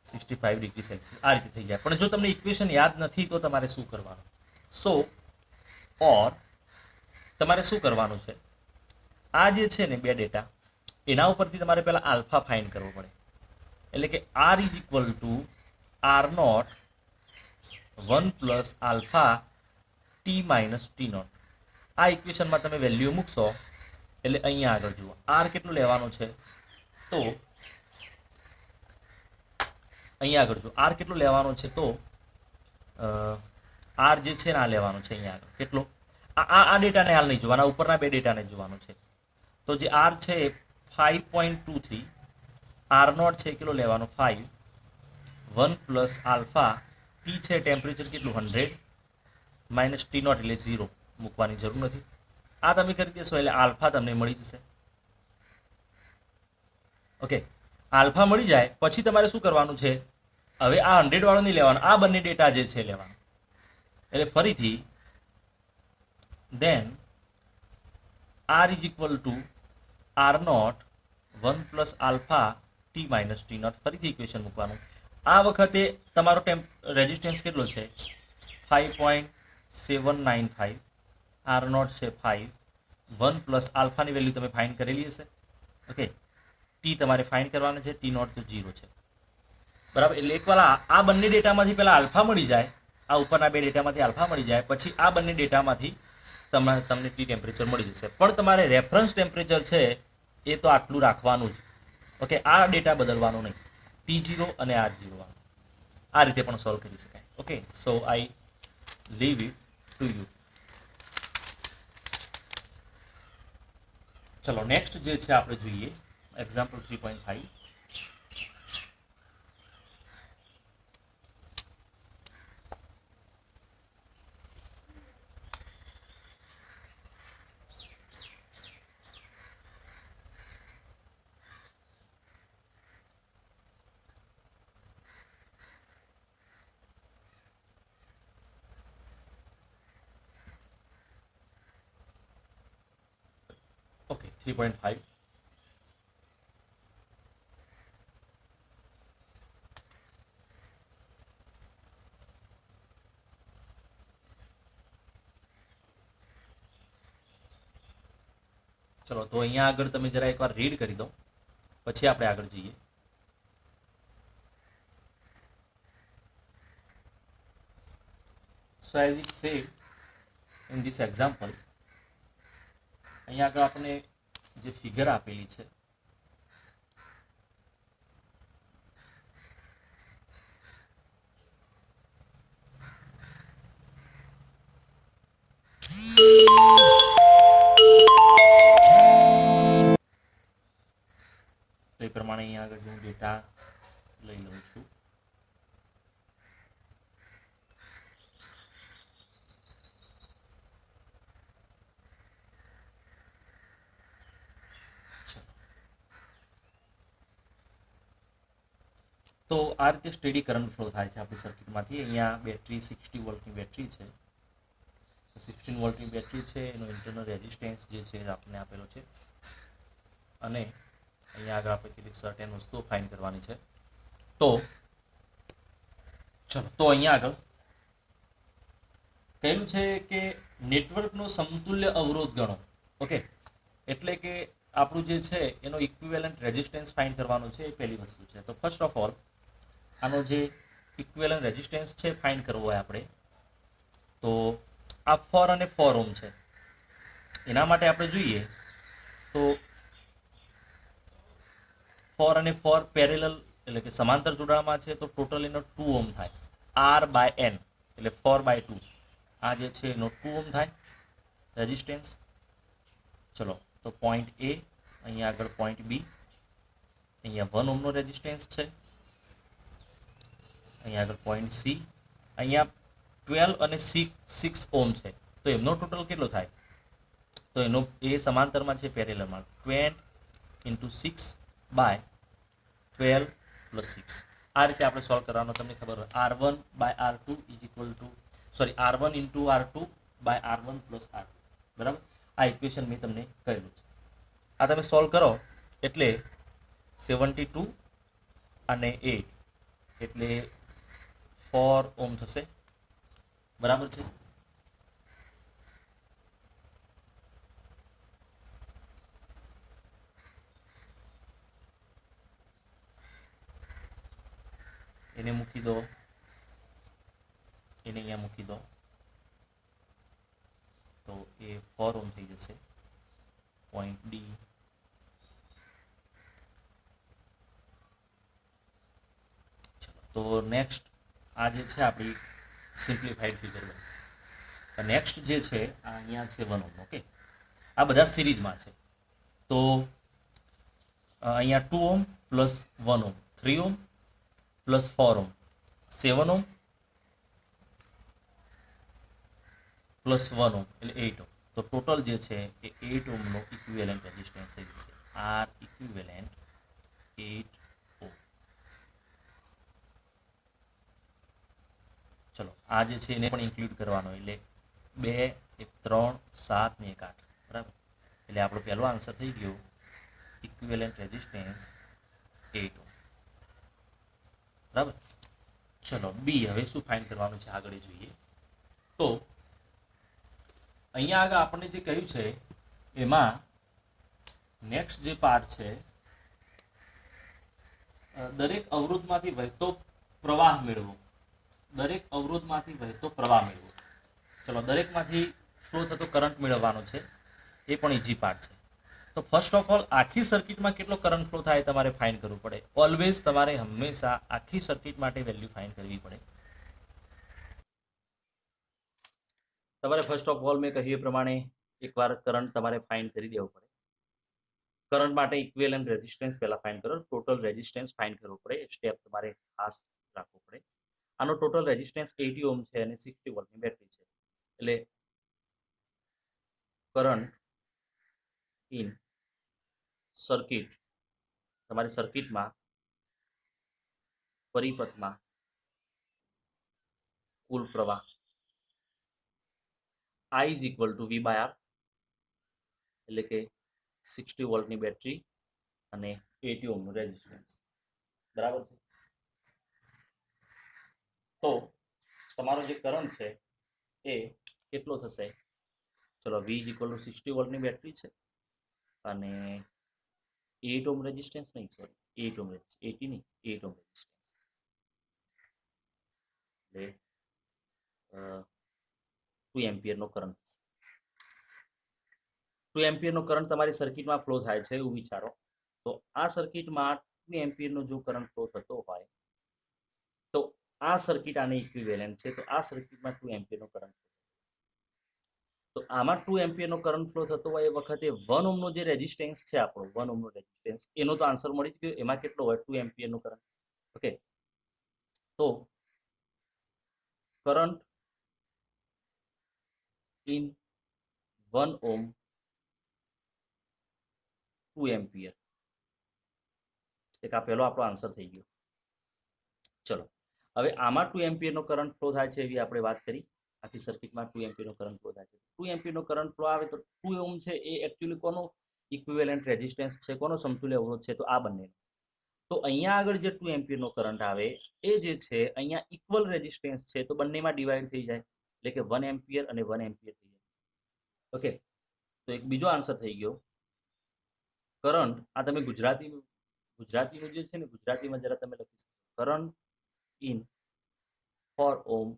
65 ડિગ્રી સેલ્સિયસ આ રીતે થઈ જાય. પણ જો તમને ઇક્વેશન યાદ નથી તો તમારે શું કરવાનું? સો ઓર તમારે શું કરવાનું છે, આ જે છે ને બે ડેટા એના ઉપરથી તમારે પહેલા આલ્ફા ફાઇન્ડ કરવો પડે. એટલે કે R = R0 1 + alpha t - T0. આ ઇક્વેશનમાં તમે વેલ્યુ મૂકશો એટલે અહીંયા આગળ જુઓ R કેટલું લેવાનું છે, તો અહીંયા આગળ જો R કેટલું લેવાનું છે, તો R જે છે ને આ લેવાનું છે અહીંયા આગળ કેટલો, આ ડેટાને હાલ નહીં જોવાના, ઉપરના બે ડેટાને જોવાનું છે. તો જે R છે 5.23, R0 છે કેટલો લેવાનો 5, 1 + આલ્ફા T છે ટેમ્પરેચર કેટલું 100 - T0 એટલે 0 મૂકવાની જરૂર નથી. આ તમે કરી દેશો એટલે આલ્ફા તમને મળી જશે. ઓકે, આલ્ફા મળી જાય પછી તમારે શું કરવાનું છે, હવે આ 100 વાળો નહીં લેવાનો, આ બંને ડેટા જે છે લેવાનો. એટલે ફરીથી then R = R0 1 + alpha T - T0 ફરીથી ઇક્વેશન મૂકવાનું. આ વખતે તમારો રેઝિસ્ટન્સ કેટલો છે 5.795, R0 છે 5, 1 + આલ્ફાની વેલ્યુ તમે ફાઇન્ડ કરેલી હશે. ઓકે, ટી તમારે ફાઇન્ડ કરવાના છે, T0 તો 0 છે, બરાબર. એટલે એકવાર આ બંને ડેટામાંથી પહેલા આલ્ફા મળી જાય, આ ઉપરના બે ડેટામાંથી આલ્ફા મળી જાય પછી આ બંને ડેટામાંથી તમને ટી ટેમ્પરેચર મળી જશે. પણ તમારે રેફરન્સ ટેમ્પરેચર છે એ તો આટલું રાખવાનું જ. ઓકે, આ ડેટા બદલવાનો નહીં, T0 અને R0 આ રીતે પણ સોલ્વ કરી શકાય. Okay, so I leave it to you. ચલો નેક્સ્ટ જે છે આપણે જોઈએ એક્ઝામ્પલ 3.5. ઓકે, 3.5. ચલો તો અહીંયા આગળ તમે જરા એકવાર રીડ કરી દો પછી આપણે આગળ જઈએ. So as it said in this example, અહીંયા આગળ આપણે જે ફિગર આપેલી છે તો એ પ્રમાણે અહીંયા આગળ હું ડેટા લઈ લઉં છું. તો આ રીતે સ્ટેડી કરંટ ફ્લો થાય છે આપણી સર્કિટમાંથી. અહીંયા બેટરી 60 વોલ્ટની બેટરી છે, 16 વોલ્ટની બેટરી છે, એનો ઇન્ટરનલ રેઝિસ્ટન્સ જે છે આપણને આપેલો છે અને અહીંયા આગળ આપણે કેટલીક સર્ટેન વસ્તુઓ ફાઇન્ડ કરવાની છે. તો ચલો તો અહીંયા આગળ કહેલું છે કે નેટવર્કનો સમતુલ્ય અવરોધ ગણો. ઓકે, એટલે કે આપણું જે છે એનો ઇક્વિવેલન્ટ રેઝિસ્ટન્સ ફાઇન્ડ કરવાનો છે, એ પહેલી વસ્તુ છે. તો ફર્સ્ટ ઓફ ઓલ આનો જે ઇક્વિવેલન્ટ રેઝિસ્ટન્સ છે ફાઇન્ડ કરવો હોય આપણે, તો આ 4 અને 4 ઓહ્મ છે. એના માટે આપણે જોઈએ તો 4 અને 4 પેરેલલ એટલે કે સમાંતર જોડાણમાં છે, તો ટોટલ એનો 2 ઓહ્મ થાય, R/N એટલે 4/2. આ જે છે એનો 2 ઓહ્મ થાય રેઝિસ્ટન્સ. ચલો તો પોઈન્ટ A, અહીંયા આગળ પોઈન્ટ B, અહીંયા 1 ઓહ્મનો રેઝિસ્ટન્સ છે, અહીંયા આગળ પોઈન્ટ C, અહીંયા 12 અને 6 ઓહ્મ છે. તો એમનો ટોટલ કેટલો થાય, તો એનો એ સમાંતરમાં છે પેરેલલમાં 20 × 6/12 + 6. આ રીતે આપણે સોલ્વ કરવાનો તમને ખબર હોય R1 by R2 is equal to R1 into R2 by R1 plus R2, બરાબર. આ ઇક્વેશન મેં તમને કહેલું છે. આ તમે સોલ્વ કરો એટલે 72 અને 8 એટલે 4 ઓમ થશે, બરાબર છે. એને મૂકી દો, એને અહીંયા મૂકી દો તો એ 4 ઓમ થઈ જશે. Point D. તો નેક્સ્ટ આ જે છે આપણી સિમ્પ્લિફાઈડ ફિગર બની. નેક્સ્ટ જે છે આ અહીંયા છે 1 ઓમ. ઓકે, આ બધા સિરીઝમાં છે. તો અહીંયા 2 ઓમ પ્લસ 1 ઓમ, 3 ઓમ પ્લસ 4 ઓમ, 7 ઓમ પ્લસ 1 ઓમ એટલે 8 ઓમ. તો ટોટલ જે છે એ 8 ઓમનો ઇક્વિવેલન્ટ રેઝિસ્ટન્સ થઈ જશે. આર ઇક્વિવેલન્ટ 8 ઓમ. ચલો આ જે છે એને પણ ઇન્ક્લુડ કરવાનો, એટલે 2, 1, 3, 7 ને 1, 8, બરાબર. એટલે આપણો પહેલો આન્સર થઈ ગયો ઇક્વિવેલન્ટ રેઝિસ્ટન્સ 8 ઓમ, બરાબર. ચલો બી, હવે શું ફાઇન્ડ કરવાનું છે આગળ જોઈએ. તો અહીંયા આગળ આપણને જે કહ્યું છે એમાં નેક્સ્ટ જે પાર્ટ છે, દરેક અવરોધમાંથી વહેતો પ્રવાહ મેળવો. દરેક અવરોધમાંથી વહેતો પ્રવાહ મેળવો. ચલો દરેકમાંથી ફ્લો થતો કરંટ મેળવવાનો છે, એ પણ ઈઝી પાર્ટ છે. તો ફર્સ્ટ ઓફ ઓલ આખી સર્કિટમાં કેટલો કરંટ ફ્લો થાય તમારે ફાઇન્ડ કરવું પડે. ઓલવેઝ તમારે હંમેશા આખી સર્કિટ માટે વેલ્યુ ફાઇન્ડ કરવી પડે. તમારે ફર્સ્ટ ઓફ ઓલ મેં કહ્યું એ પ્રમાણે એકવાર કરંટ તમારે ફાઇન્ડ કરી દેવો પડે. કરંટ માટે ઇક્વિવેલન્ટ રેઝિસ્ટન્સ પહેલા ફાઇન્ડ કરો, ટોટલ રેઝિસ્ટન્સ ફાઇન્ડ કરવો પડે. સ્ટેપ તમારે ખાસ રાખવો પડે. આનો ટોટલ રેઝિસ્ટન્સ 80 ઓમ છે અને 60 વોલ્ટની બેટરી છે. એટલે કરંટ ઇન સર્કિટ, તમારી સર્કિટમાં પરિપથમાં કુલ પ્રવાહ I is equal to V by R, એટલે કે 60 વોલ્ટની બેટરી અને 80 ઓમનું રેઝિસ્ટન્સ, બરાબર છે. તો તમારો જે કરંટ છે એ કેટલો થશે? ચલો V ઇઝ ઇક્વલ ટુ 60 વોલ્ટની બેટરી છે અને 8 ઓમ રેઝિસ્ટન્સ નહીં, સોરી 8 ઓમ, 80 નહીં, 8 ઓમ રેઝિસ્ટન્સ. એટલે 2 એમ્પિયરનો કરંટ થશે. 2 એમ્પિયરનો કરંટ તમારી સર્કિટમાં ફ્લો થાય છે એવું વિચારો. તો આ સર્કિટમાં 2 એમ્પિયરનો જો કરંટ ફ્લો થતો હોય તો આ સર્કિટ આને ઇક્વિવેલન્ટ છે. તો આ સર્કિટમાં 2 એમ્પિયરનો કરંટ, તો આમાં 2 એમ્પિયરનો કરંટ ફ્લો થતો હોય એ વખતે 1 ઓમનો જે રેઝિસ્ટન્સ છે આપણો, 1 ઓમનો રેઝિસ્ટન્સ, એનો તો આન્સર મળી જ ગયો. એમાં કેટલો હોય? 2 એમ્પિયરનો કરંટ. ઓકે, તો કરંટ ઇન 1 ઓમ 2 એમ્પિયર, એક આ પહેલો આપણો આન્સર થઈ ગયો. ચલો હવે આમાં 2 એમ્પિયરનો કરંટ ફ્લો થાય છે એવી આપણે વાત કરી. આખી સર્કિટમાં 2 એમ્પિયરનો કરંટ ફ્લો થાય છે. 2 એમ્પિયરનો કરંટ ફ્લો આવે તો 2 ઓમ છે એ એકચ્યુઅલી કોનો ઇક્વિવેલન્ટ રેઝિસ્ટન્સ છે, કોનો સમતુલ્ય અવરોધ છે? તો આ બંને. તો અહીંયા આગળ જે 2 એમ્પિયરનો કરંટ આવે એ જે છે અહીંયા ઇક્વલ રેઝિસ્ટન્સ છે, તો બંનેમાં ડિવાઈડ થઈ જાય, એટલે કે 1 એમ્પિયર અને 1 એમ્પિયર થઈ જાય. ઓકે, તો એક બીજો આન્સર થઈ ગયો કરંટ. આ તમે ગુજરાતીનું જે છે ને, ગુજરાતીમાં જરા તમે લખી શકો, current in 4 ohm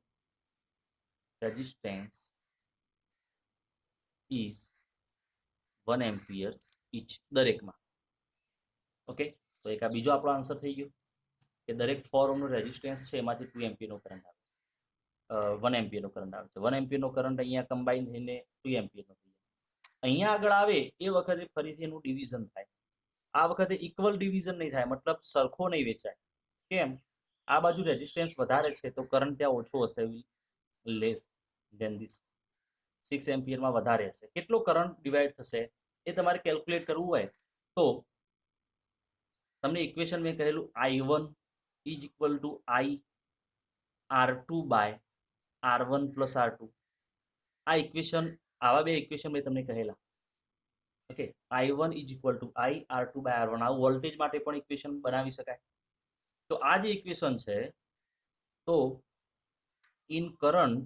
resistance is 1 ampere each, દરેકમાં. ઓકે, તો એક આ બીજો આપણો આન્સર થઈ ગયો કે દરેક 4 ઓમનો રેઝિસ્ટન્સ છે એમાંથી 2 એમ્પિયરનો કરંટ આવે છે, 1 એમ્પિયરનો કરંટ આવે છે. 1 એમ્પિયરનો કરંટ અહીંયા કમ્બાઈન થઈને 2 એમ્પિયરનો થઈ જાય. અહીંયા આગળ આવે એ વખતે ફરીથી એનું ડિવિઝન થાય. આ વખતે ઇક્વલ ડિવિઝન નહીં થાય, મતલબ સરખો નહીં વેચાય. કેમ? આ બાજુ રેઝિસ્ટન્સ વધારે છે તો કરંટ ત્યાં ઓછો હશે, લેસ ધેન ધીસ. 6 એમ્પિયરમાં વધારે હશે. કેટલો કરંટ ડિવાઈડ થશે એ તમારે કેલ્ક્યુલેટ કરવું હોય તો તમને ઇક્વેશન મેં કહેલું I1 is equal to I R2 by R1 plus R2. આ ઇક્વેશન, આવા બે ઇક્વેશન મેં તમને કહેલા. Okay, I1 is equal to I R2 by R1. આવું વોલ્ટેજ માટે પણ ઇક્વેશન બનાવી શકાય. તો આ જે ઇક્વેશન છે, તો in current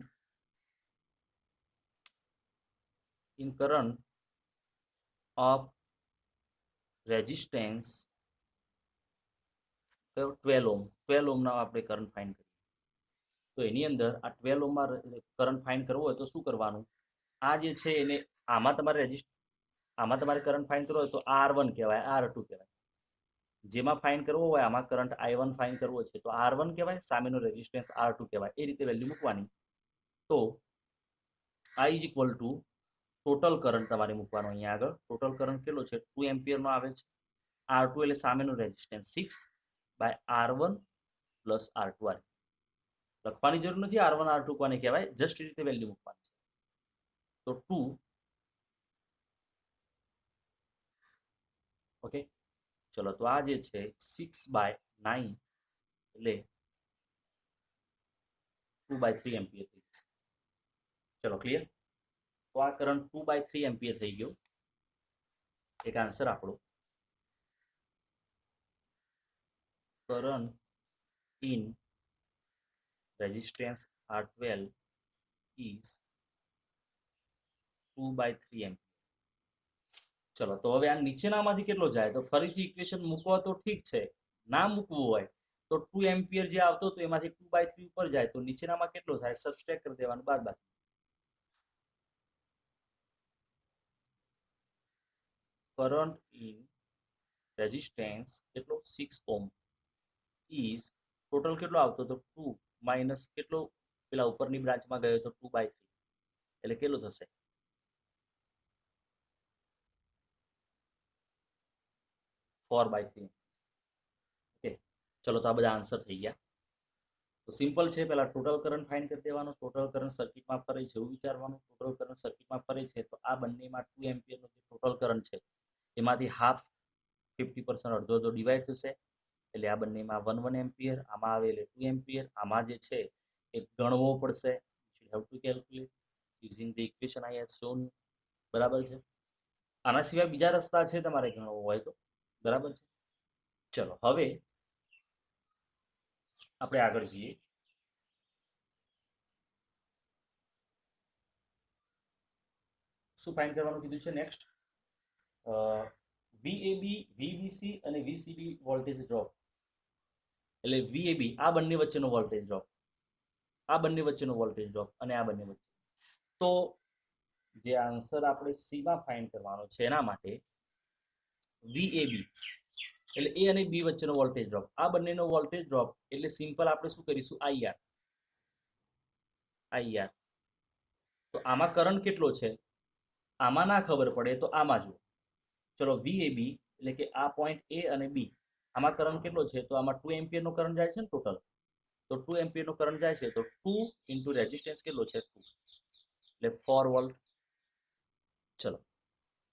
of resistance 12 ohm, 12 ઓહ્મના આપણે કરંટ ફાઇન્ડ કરીએ. તો એની અંદર આ 12 ઓહ્મમાં કરંટ ફાઇન્ડ કરવો હોય તો શું કરવાનું? આ જે છે એને આમાં તમારે કરંટ ફાઇન્ડ કરવો હોય તો R1 કહેવાય, R2 કહેવાય. જેમાં ફાઇન્ડ કરવો હોય આમાં કરંટ I1 ફાઇન્ડ કરવો છે તો R1 કહેવાય, સામેનો રેઝિસ્ટન્સ R2 કહેવાય. એ રીતે વેલ્યુ મૂકવાની. તો I is equal two total current તમારે મૂકવાનો. અહીંયા આગળ ટોટલ કરંટ કેટલો છે? 2 એમ્પિયરનો આવે છે. R2 એટલે સામેનો resistance 6 by R1 plus R2. લખવાની જરૂર નથી R1 R2 કોને કહેવાય, જસ્ટ રીતે વેલ્યુ મૂકવાની છે. તો 2, ઓકે, ચલો તો આ જે છે 6 બાય 9 એટલે 2/3 એમ્પિયર થઈ જશે. ચલો ક્લિયર. તો આ કરંટ 2/3 એમ્પિયર થઈ ગયો. એક આન્સર આપણો. Current in resistance R12 is 2/3 ampere. ચલો તો હવે આ નીચેનામાંથી કેટલો જાય? તો ફરીથી ઇક્વેશન મૂકવા તો ઠીક છે, ના મૂકવું હોય તો 2 એમ્પિયર જે આવતો તો એમાંથી 2/3 ઉપર જાય તો નીચેનામાં કેટલો થાય? સબસ્ટ્રેક્ટ કરી દેવાનું, બાદબાકી. કરંટ ઇન રેઝિસ્ટન્સ કેટલો? 6 ઓહ્મ ઇઝ ટોટલ કેટલો આવતો તો 2 માઇનસ કેટલો પેલા ઉપરની બ્રાન્ચમાં ગયો તો 2/3 એટલે કેટલું થશે? 4/3. ઓકે, ચલો તો આ બધા આન્સર થઈ ગયા. તો સિમ્પલ છે, પહેલા ટોટલ કરંટ ફાઇન્ડ કરી દેવાનો. ટોટલ કરંટ સર્કિટમાં ફરે છે એવું વિચારવાનું. ટોટલ કરંટ સર્કિટમાં ફરે છે તો આ બંનેમાં 2 એમ્પિયરનો જે ટોટલ કરંટ છે એમાંથી હાફ 50% અડધો અડધો ડિવાઈડ થશે એટલે આ બંનેમાં 1 એમ્પિયર, આમાં આવે એટલે 2 એમ્પિયર. આમાં જે છે એ ગણવો પડશે. You have to calculate using the equation I have shown. બરાબર છે. આના સિવાય બીજા રસ્તા છે તમારે ગણવો હોય તો. બરાબર છે. ચલો હવે આપણે આગળ જઈએ. શું ફાઇન્ડ કરવાનું કીધું છે નેક્સ્ટ? VAB, VBC અને VCB વોલ્ટેજ ડ્રોપ. એટલે VAB આ બંને વચ્ચેનો વોલ્ટેજ ડ્રોપ, આ બંને વચ્ચેનો વોલ્ટેજ ડ્રોપ અને આ બંને વચ્ચે. તો જે આન્સર આપણે સી માં ફાઇન્ડ કરવાનો છે એના માટે VAB એટલે A અને B વચ્ચેનો વોલ્ટેજ ડ્રોપ, આ બંનેનો વોલ્ટેજ ડ્રોપ એટલે સિમ્પલ આપણે શું કરીશું? IR. તો આમાં કરંટ કેટલો છે આમાં ના ખબર પડે તો આમાં જુઓ. ચલો VAB એટલે કે આ પોઈન્ટ A અને B, આમાં કરંટ કેટલો છે? તો આમાં 2 એમ્પિયર નો કરંટ જાય છે ને ટોટલ. તો 2 એમ્પિયર નો કરંટ જાય છે તો 2 ઇન્ટુ રેઝિસ્ટન્સ કેટલો છે? 2 એટલે 4 વોલ્ટ. ચલો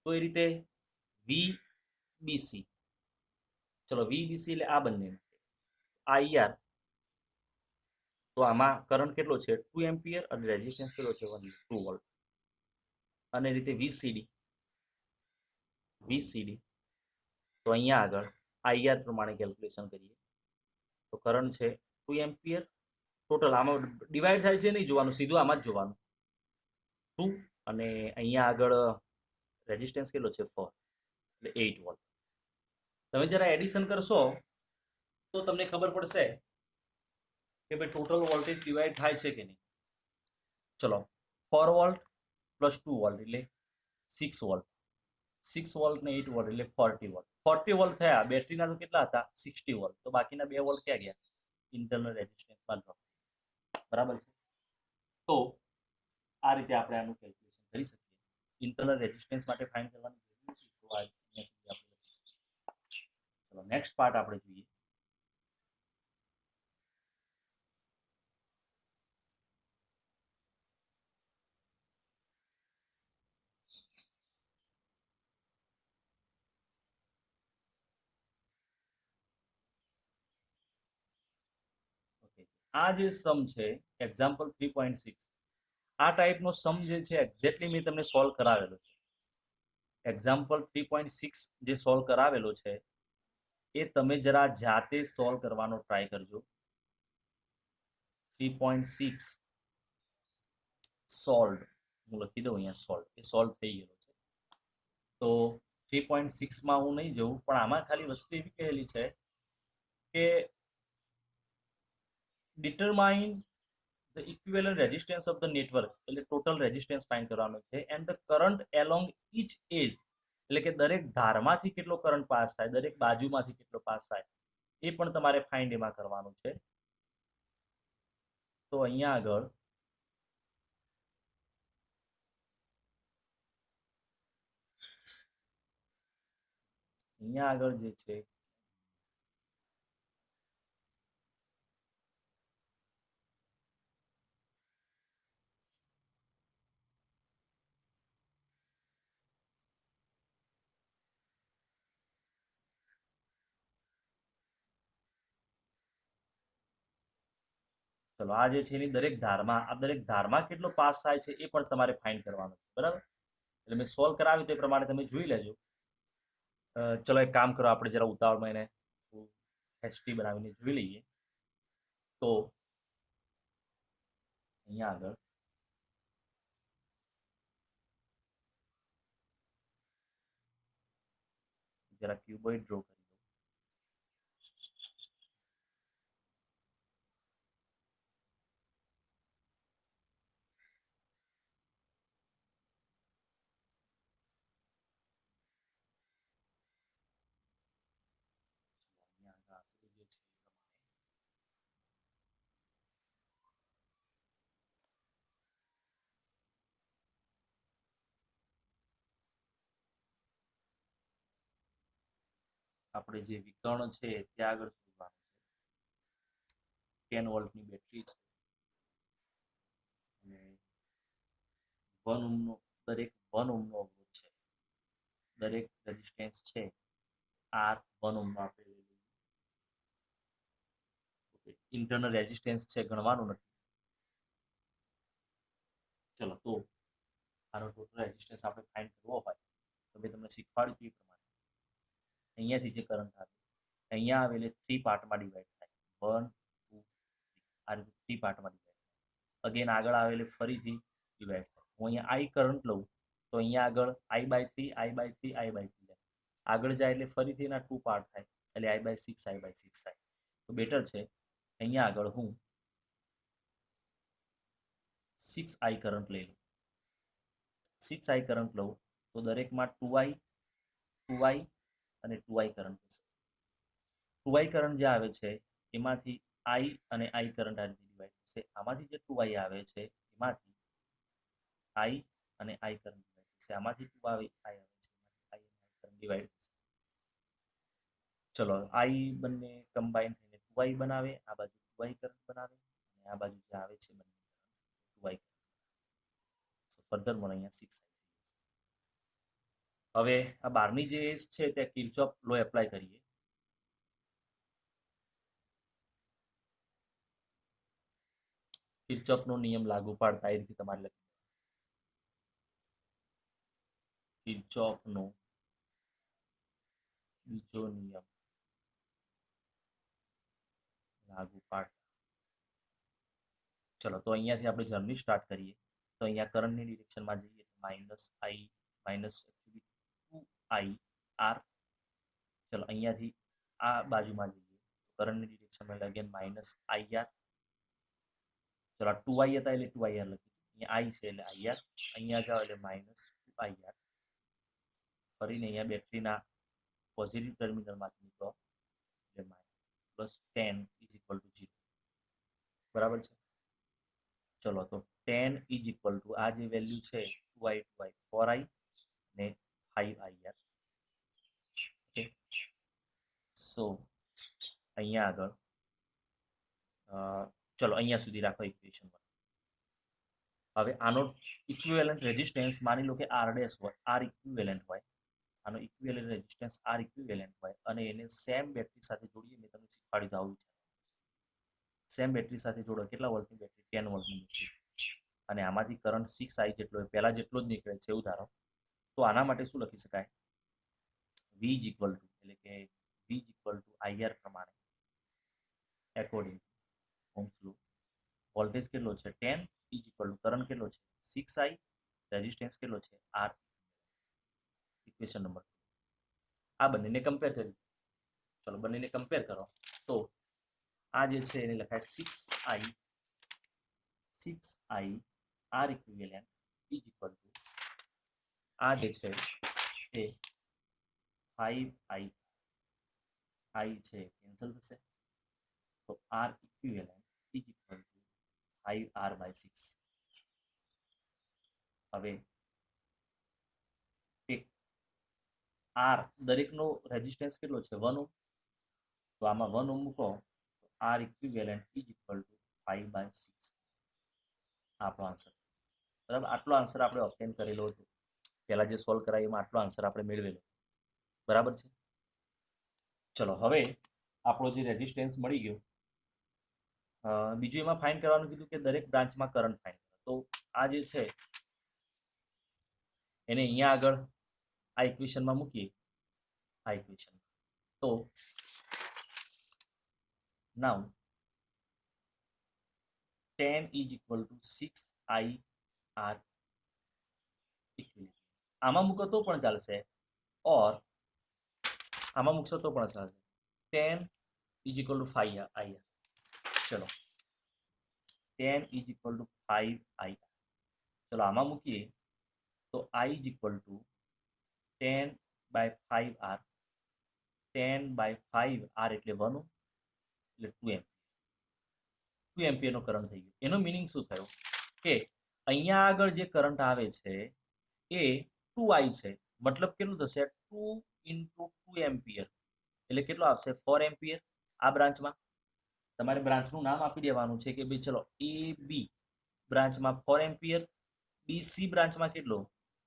તો એ રીતે VBC, ચલો VBC એટલે આ બંને IR, તો આમાં કરંટ કેટલો છે? 2 એમ્પિયર અને રેઝિસ્ટન્સ કેટલો છે? 2 વોલ્ટ. અને રીતે VCD તો અહીંયા આગળ IR પ્રમાણે કેલ્ક્યુલેશન કરીએ તો કરંટ છે 2 એમ્પિયર. ટોટલ આમાં ડિવાઈડ થાય છે નહીં જોવાનું, સીધું આમાં જ જોવાનું. 2 અને અહીંયા આગળ રેઝિસ્ટન્સ કેટલો છે? 4 એટલે 8 વોલ્ટ. તમે જરા એડિશન કરશો તો તમને ખબર પડશે કે ભાઈ ટોટલ વોલ્ટેજ ડિવાઈડ થાય છે કે નહીં. ચલો 4 વોલ્ટ પ્લસ 2 વોલ્ટ એટલે 6 વોલ્ટ. 6 વોલ્ટ ને 8 વોલ્ટ એટલે 40 વોલ્ટ. 40 વોલ્ટ થયા. બેટરીના તો કેટલા હતા? 60 વોલ્ટ. તો બાકીના 2 વોલ્ટ ક્યાં ગયા? ઇન્ટરનલ રેઝિસ્ટન્સમાં ડ્રોપ. બરાબર છે. તો આ રીતે આપણે આનું કેલ્ક્યુલેશન કરી શકીએ. ઇન્ટરનલ રેઝિસ્ટન્સ માટે ફાઇન્ડ કરવાની જરૂર નથી. તો આ આપણે ચલો નેક્સ્ટ પાર્ટ આપણે જોઈએ. આ જે સમ છે એક્ઝામ્પલ 3.6, આ ટાઈપનો સમ જે છે એક્ઝેક્ટલી મેં તમને સોલ્વ કરાવેલો છે. એક્ઝામ્પલ 3.6 જે સોલ્વ કરાવેલો છે એ તમે જરા જાતે સોલ્વ કરવાનો ટ્રાય કરજો. 3.6 સોલ્વ, હું લખી દઉં અહીંયા સોલ્વ, એ સોલ્વ થઈ ગયેલો છે. તો 3.6 હું નહીં જઉં, પણ આમાં ખાલી વસ્તુ એવી કહેલી છે કે determine the equivalent resistance of the network, એટલે ટોટલ રેઝિસ્ટન્સ ફાઇન્ડ કરવાનો છે, and the current along each edge, એટલે કે દરેક ધારમાંથી કેટલો કરંટ પાસ થાય, દરેક બાજુમાંથી કેટલો પાસ થાય, એ પણ તમારે ફાઇન્ડ એમાં કરવાનું છે. તો અહીંયા આગળ જે છે ચલો આ જે છે એની દરેક ધારમાં કેટલો પાસ થાય છે એ પણ તમારે ફાઇન્ડ કરવાનું છે, બરાબર. એટલે મેં સોલ્વ કરાવ્યું તે પ્રમાણે તમે જોઈ લેજો. ચલો એક કામ કરો, આપણે જરા ઉતાવળમાં એને એચટી બનાવીને જોઈ લઈએ. તો અહીંયા આગળ જરા ક્યુબોઇડ ડ્રો કરી દો. અહીંયા આગળ જે છે આપણે જે વિકર્ણ છે ત્યાં આગળ શોધવાનું છે. 10 વોલ્ટની બેટરી છે અને 1 ઓહ્મનો દરેક 1 ઓહ્મનો અવરોધ છે, દરેક રેઝિસ્ટન્સ છે આર 1 ઓહ્મનો આપણે ઇન્ટરનલ રેઝિસ્ટન્સ છે ગણવાનું નથી. ચલો તો આનો ટોટલ રેઝિસ્ટન્સ આપણે ફાઇન્ડ કરવો હોય તો મેં તમને શીખવાડ્યું એ પ્રમાણે અહીંયાથી જે કરંટ આવે અહીંયા આવે એટલે 3 પાર્ટમાં ડિવાઈડ થાય, 1 2 3, આ રીતે 3 પાર્ટમાં ડિવાઈડ થાય. અગેન આગળ આવે એટલે ફરીથી ડિવાઈડ થાય. હું અહીંયા આઈ કરંટ લઉં તો અહીંયા આગળ I/3 I/3 I/3 જાય. આગળ જાય એટલે ફરીથી એના 2 પાર્ટ થાય એટલે I/6 I/6 થાય. તો બેટર છે અહીંયા આગળ હું 6I કરંટ લઈ લઉં. 6I કરંટ લઉં તો દરેકમાં 2I 2I અને 2I કરંટ થશે. 2I કરંટ જે આવે છે એમાંથી I અને I કરંટ આ રીતે ડિવાઈડ થશે. આમાંથી જે 2I આવે છે એમાંથી I અને I કરંટ ડિવાઈડ થશે. આમાંથી 2I આવે છે એમાંથી I અને I કરંટ ડિવાઈડ થશે. ચલો I બંને કમ્બાઈન થઈને 2I બનાવે, આ બાજુ 2I કરંટ બનાવે અને આ બાજુ જે આવે છે બંને 2I. સો ફર્ધર મને અહીંયા 6I. હવે આ બારની જે છે ત્યાં કિર્ચોફ લો એપ્લાય કરીએ. કિર્ચોફનો નિયમ લાગુ પાડતા એ રીતે તમારે લખી કિર્ચોફનો બીજો નિયમ લાગુ પાડતા. ચલો તો અહીંયાથી આપણે જર્ની સ્ટાર્ટ કરીએ. તો અહીંયા કરંટની ડિરેક્શનમાં જઈએ -I માઇનસ 2I R. ચલો અહીંયાથી આ બાજુમાં જઈએ કરંટની ડિરેક્શનમાં અગેન -IR. ચલો 2I હતા એટલે 2IR લખી, અહીંયા I છે એટલે IR, અહીંયા જાઓ એટલે -2IR. ફરીને અહીંયા બેટરીના પોઝિટિવ ટર્મિનલમાંથી નીકળો એટલે -10 = 0. બરાબર છે. ચલો તો 10 = આ જે વેલ્યુ છે 2I 2I 4I ને 5IR. ઓકે, સો અહીંયા આગળ ચલો અહીંયા સુધી રાખો ઇક્વેશન. હવે આનો ઇક્વિવેલન્ટ રેઝિસ્ટન્સ માની લો કે R' હોય, R ઇક્વિવેલન્ટ હોય, આનો ઇક્વિવેલન્ટ રેઝિસ્ટન્સ R ઇક્વિવેલન્ટ હોય અને એને સેમ બેટરી સાથે જોડીએ, મેં તમને શીખવાડી આવું છે. સેમ બેટરી સાથે જોડો, કેટલા વોલ્ટની બેટરી? 10 વોલ્ટની બેટરી, અને આમાંથી કરંટ 6i જેટલો પહેલા જેટલો જ નીકળે છે એવું ધારો, તો આના માટે શું લખી શકાય? V ઇક્વલ ટુ, એટલે કે V ઇક્વલ ટુ IR પ્રમાણે એકોર્ડિંગ ઓહ્મ્સ લો, વોલ્ટેજ કેટલો છે 10, ઇઝ ઇક્વલ ટુ કરંટ કેટલો છે 6i, રેઝિસ્ટન્સ કેટલો છે R. Equation number 2. આ બંનેને કમ્પેર કરી, ચલો બંનેને કમ્પેર કરો તો આ જે છે એને લખાય 6i R equivalent is equal two આ જે છે એ 5i, i છે કેન્સલ થશે, તો R equivalent is equal two 5R/6. હવે એક R દરેકનો રેઝિસ્ટન્સ કેટલો છે 1 ઓહ્મ, તો આમાં 1 ઓહ્મ મૂકો તો R equivalent is equal two 5/6. આપણો આન્સર, બરાબર. આટલો આન્સર આપણે ઓબ્ટેન કરેલો હતો પહેલા જે સોલ્વ કરાય એમાં, આટલો આન્સર આપણે મેળવેલો, બરાબર છે. ચલો હવે આપણો જે રેઝિસ્ટન્સ મળી ગયો, બીજું એમાં ફાઇન્ડ કરવાનું કીધું કે દરેક બ્રાન્ચમાં કરંટ ફાઇન્ડ કરો. તો આ જે છે એને અહીંયા આગળ આ ઇક્વેશનમાં મૂકીએ, આ ઇક્વેશન. તો નાઉ 10 is equal two 6i R equivalent. આમાં મૂકો તો પણ ચાલશે, ઓર આમાં મૂકશો તો પણ ચાલશે. 10 ઇઝ ઇક્વલ ટુ 5i. ચલો 10 ઇઝ ઇક્વલ ટુ 5i. ચલો આમાં મૂકીએ તો i is equal two 10/5R. 10/5R એટલે 1 ઓહ્મ, એટલે 2 એમ્પિયર. 2 એમ્પિયરનો કરંટ થઈ ગયો. એનો મિનિંગ શું થયો કે અહીંયા આગળ જે કરંટ આવે છે એ 2i છે, મતલબ કેટલું થશે 2 ઇન્ટુ 2 એમ્પિયર, એટલે કેટલો આવશે 4 એમ્પિયર. આ બ્રાન્ચમાં તમારે બ્રાન્ચનું નામ આપી દેવાનું છે કે ભાઈ ચલો એ બી બ્રાન્ચમાં 4 એમ્પિયર, બી સી બ્રાન્ચમાં કેટલો,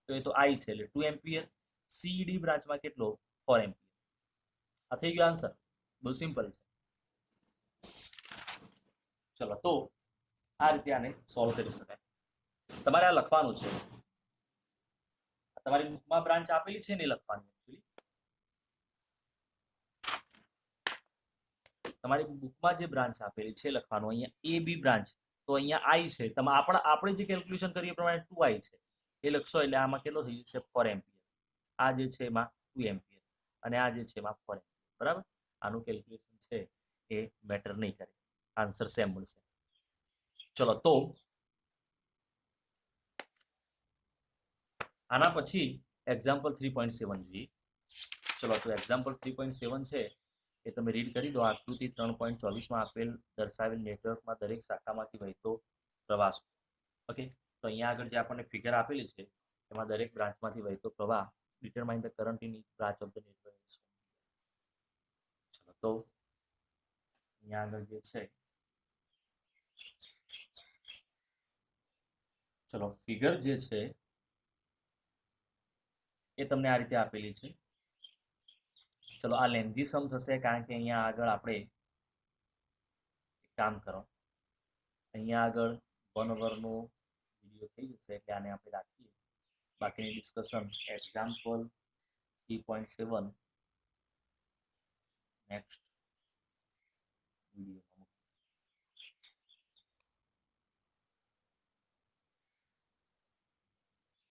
તો એ તો i છે એટલે 2 એમ્પિયર, સી ડી બ્રાન્ચમાં કેટલો 4 એમ્પિયર. આ થઈ ગયો આન્સર, બહુ સિમ્પલ છે. ચલો તો આ રીતે આને સોલ્વ કરી શકાય. તમારે આ લખવાનું છે, તમારી બુકમાં બ્રાન્ચ આપેલી છે ને એ લખવાની. એકચ્યુઅલી તમારી બુકમાં જે બ્રાન્ચ આપેલી છે લખવાનું, અહીંયા એ બી બ્રાન્ચ, તો અહીંયા i છે, તમે આપણે જે કેલ્ક્યુલેશન કરીએ પ્રમાણે 2i છે એ લખશો એટલે આમાં કેટલો થઈ જશે 4 એમ્પિયર. આ જે છે એમાં 2 એમ્પિયર અને આ જે છે એમાં 4 એમ્પિયર, બરાબર. આનું કેલ્ક્યુલેશન છે એ મેટર નહીં કરે, આન્સર સેમ મળશે. ચલો તો આના પછી એક્ઝામ્પલ 3.7 જોઈએ. ચલો તો એક્ઝામ્પલ 3.7 છે એ તમે રીડ કરી દો. આકૃતિ 3.24 આપેલ દર્શાવેલ નેટવર્કમાં દરેક શાખામાંથી વહેતો પ્રવાહ. ઓકે, તો અહીંયા આગળ જે આપણને ફિગર આપેલી છે એમાં દરેક બ્રાન્ચમાંથી વહેતો પ્રવાહ determine the current in each branch of the network. ચલો તો અહીંયા આગળ જે છે, ચલો ફિગર જે છે એ તમને આ રીતે આપેલી છે. ચલો આ લેન્ધી સમ થશે કારણ કે અહીંયા આગળ આપણે કામ કરો, અહીંયા આગળ 1 અવરનો વિડીયો થઈ જશે એટલે આને આપણે રાખીએ. બાકીની ડિસ્કશન એક્ઝામ્પલ 3.7 નેક્સ્ટ વિડીયો.